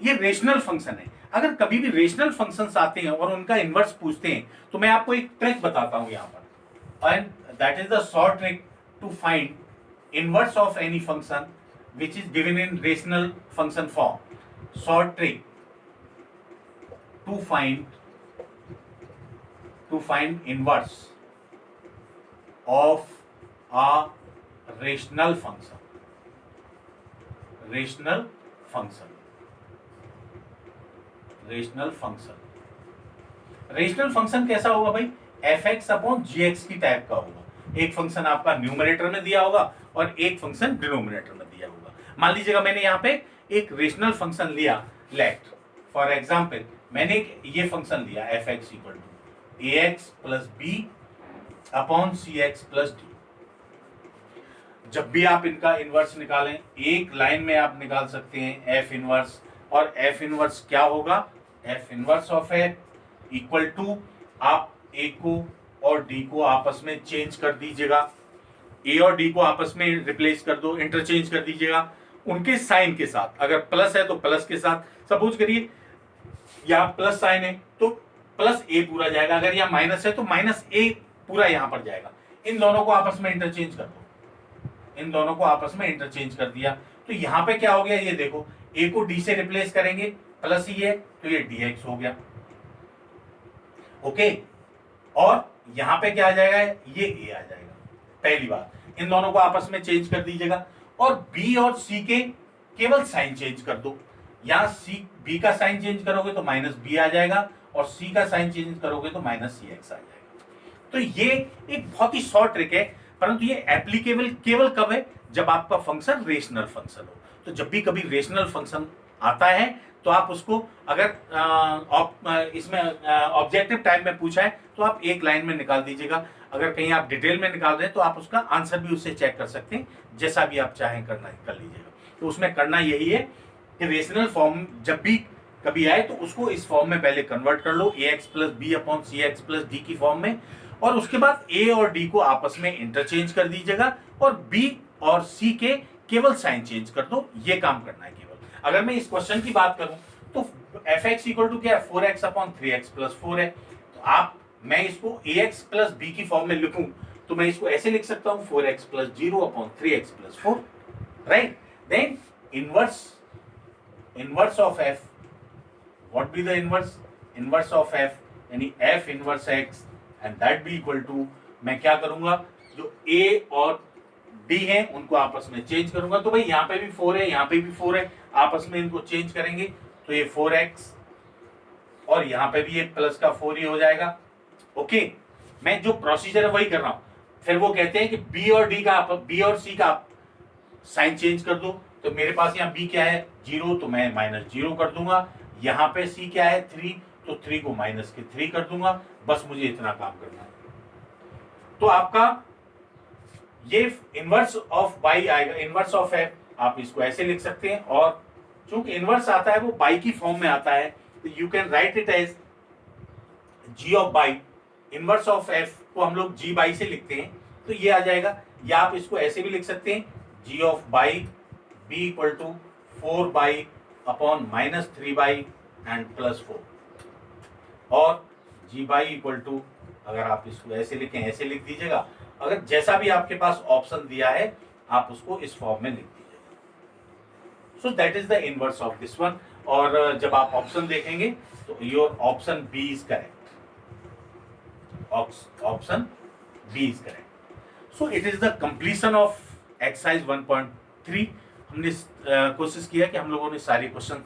ये रेशनल फंक्शन है। अगर कभी भी रेशनल फंक्शंस आते हैं और उनका इनवर्स पूछते हैं तो मैं आपको एक ट्रिक बताता हूं यहाँ पर, and that is the short trick to find inverse of any function which is given in rational function form. Short trick to find inverse of a rational function. Rational function कैसा होगा भाई? fx/gx की type का होगा। एक function आपका numerator में दिया होगा और एक फंक्शन डिनोमिनेटर में दिया होगा। मान लीजिएगा मैंने यहाँ पे एक रेशनल फंक्शन लिया, लेट फॉर एग्जांपल मैंने ये फंक्शन लिया fx equal to ax plus b/cx plus d। जब भी आप इनका इनवर्स निकालें एक लाइन में आप निकाल सकते हैं f इनवर्स, और f इनवर्स क्या होगा? f inverse of f equal to, आप a को और d को आपस में चेंज कर दीजिएगा, a और d को आपस में रिप्लेस कर दो, इंटरचेंज कर दीजिएगा उनके साइन के साथ। अगर प्लस है तो प्लस के साथ, सपोज करिए यहाँ प्लस साइन है तो प्लस a पूरा जाएगा, अगर यहाँ माइनस है तो माइनस a पूरा यहाँ पर जाएगा। इन दोनों को आपस में इंटरचेंज कर दो, इन दोनों को आपस में इंटरचेंज कर दिया तो यहाँ पे क्या हो गया? ये देखो, a को d से रिप्लेस करेंगे, प्लस ही है तो ये dx हो गया, ओके। और यहाँ पे क्या आ जाएगा? ये a आ जाएगा। पहली बात, इन दोनों को आपस में चेंज कर दीजिएगा और b और c के केवल साइन चेंज कर दो। यहाँ b का साइन चेंज करोगे तो -b आ जाएगा और c का साइन चेंज करोगे तो -cx आ जाएगा। तो ये एक बहुत ही शॉर्ट ट्रिक है, परंतु ये एप्लीकेबल केवल कब है? जब आपका फंक्शन रेशनल फंक्शन हो। तो जब भी कभी रेशनल फंक्शन आता है तो आप उसको, अगर इसमें ऑब्जेक्टिव टाइप में पूछा है तो आप एक लाइन में निकाल दीजिएगा। अगर कहीं आप डिटेल में निकाल रहे हैं तो आप उसका आंसर भी उससे चेक कर सकते हैं, जैसा भी आप चाहें करना कर लीजिएगा। तो उसमें करना यही है कि रेशनल फॉर्म जब भी कभी आए तो उसको इस फॉर्म में पहले कन्वर्ट कर लो, ax plus b/cx plus d की फॉर्म में, और उसके बाद a और d को आपस में इंटरचेंज कर दीजिएगा और b और c के केवल साइन चेंज कर दो। ये काम करना है केवल। अगर मैं इस क्वेश्चन की बात करूं तो fx इक्वल टू क्या है? 4x/3x प्लस 4 है। तो मैं इसको ax प्लस b की फॉर्म में लिखूं तो मैं इसको ऐसे लिख सकता हूं 4x plus 0/3x plus 4, right. Then inverse of f, what be the inverse of f, यानी f inverse x and that be equal to, मैं क्या करूंगा? जो a और d है उनको आपस में चेंज करूंगा। तो भाई यहाँ पे भी 4 है, यहाँ पे भी 4 है, आपस में इनको चेंज करेंगे तो ये 4x और यहाँ पे भी एक प्लस का 4 ही हो जाएगा, ओके। मैं जो प्रोसीजर है वही कर रहा हूं। फिर वो कहते हैं कि b और c का साइन चेंज कर दो। तो मेरे पास यहाँ b क्या है? 0, तो मैं -0 कर दूंगा। यहाँ पे c क्या है? 3, तो 3 को -3 कर दूंगा। बस मुझे इतना काम करना है। तो आपका ये इनवर्स ऑफ y आएगा, इनवर्स ऑफ f आप इसको ऐसे लिख सकते हैं, और चूंकि इनवर्स आता है वो बाई की फॉर्म में आता है, तो you can write it as g of y. Inverse of f को हम लोग जी बाई से लिखते हैं, तो ये आ जाएगा। या आप इसको ऐसे भी लिख सकते हैं, जी of by B equal to 4 by upon -3 by and +4, और जी बाई इक्वल टू, अगर आप इसको ऐसे लिखें ऐसे लिख दीजिएगा, अगर जैसा भी आपके पास ऑप्शन दिया है आप उसको इस फॉर्म में लिख दीजिएगा। So that is the inverse of this one. और जब आप ऑप्शन देखेंगे तो your option B is correct, option B is correct. So it is the completion of exercise 1.3। हमने कोशिश किया कि हम लोगों ने सारे क्वेश्चन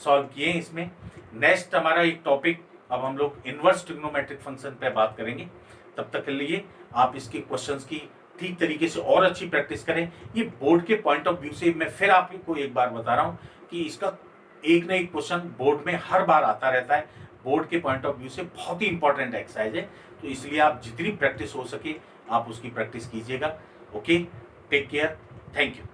सॉल्व किए हैं इसमें। नेक्स्ट हमारा एक टॉपिक, अब हम लोग इनवर्स ट्रिग्नोमेट्रिक फंक्शन पे बात करेंगे। तब तक के लिए आप इसके क्वेश्चंस की ठीक तरीके से और अच्छी प्रैक्टिस करें। ये बोर्ड के पॉइंट ऑफ व्यू से मैं फिर आपको एक बार बता रहा हूँ कि इसका एक ना एक क्वेश्चन बोर्ड में हर बार आता रहता है। बोर्ड के पॉइंट ऑफ व्यू से बहुत ही इंपॉर्टेंट एक्सरसाइज है, तो इसलिए आप जितनी प्रैक्टिस हो सके आप उसकी प्रैक्टिस कीजिएगा। Okay, take care, thank you.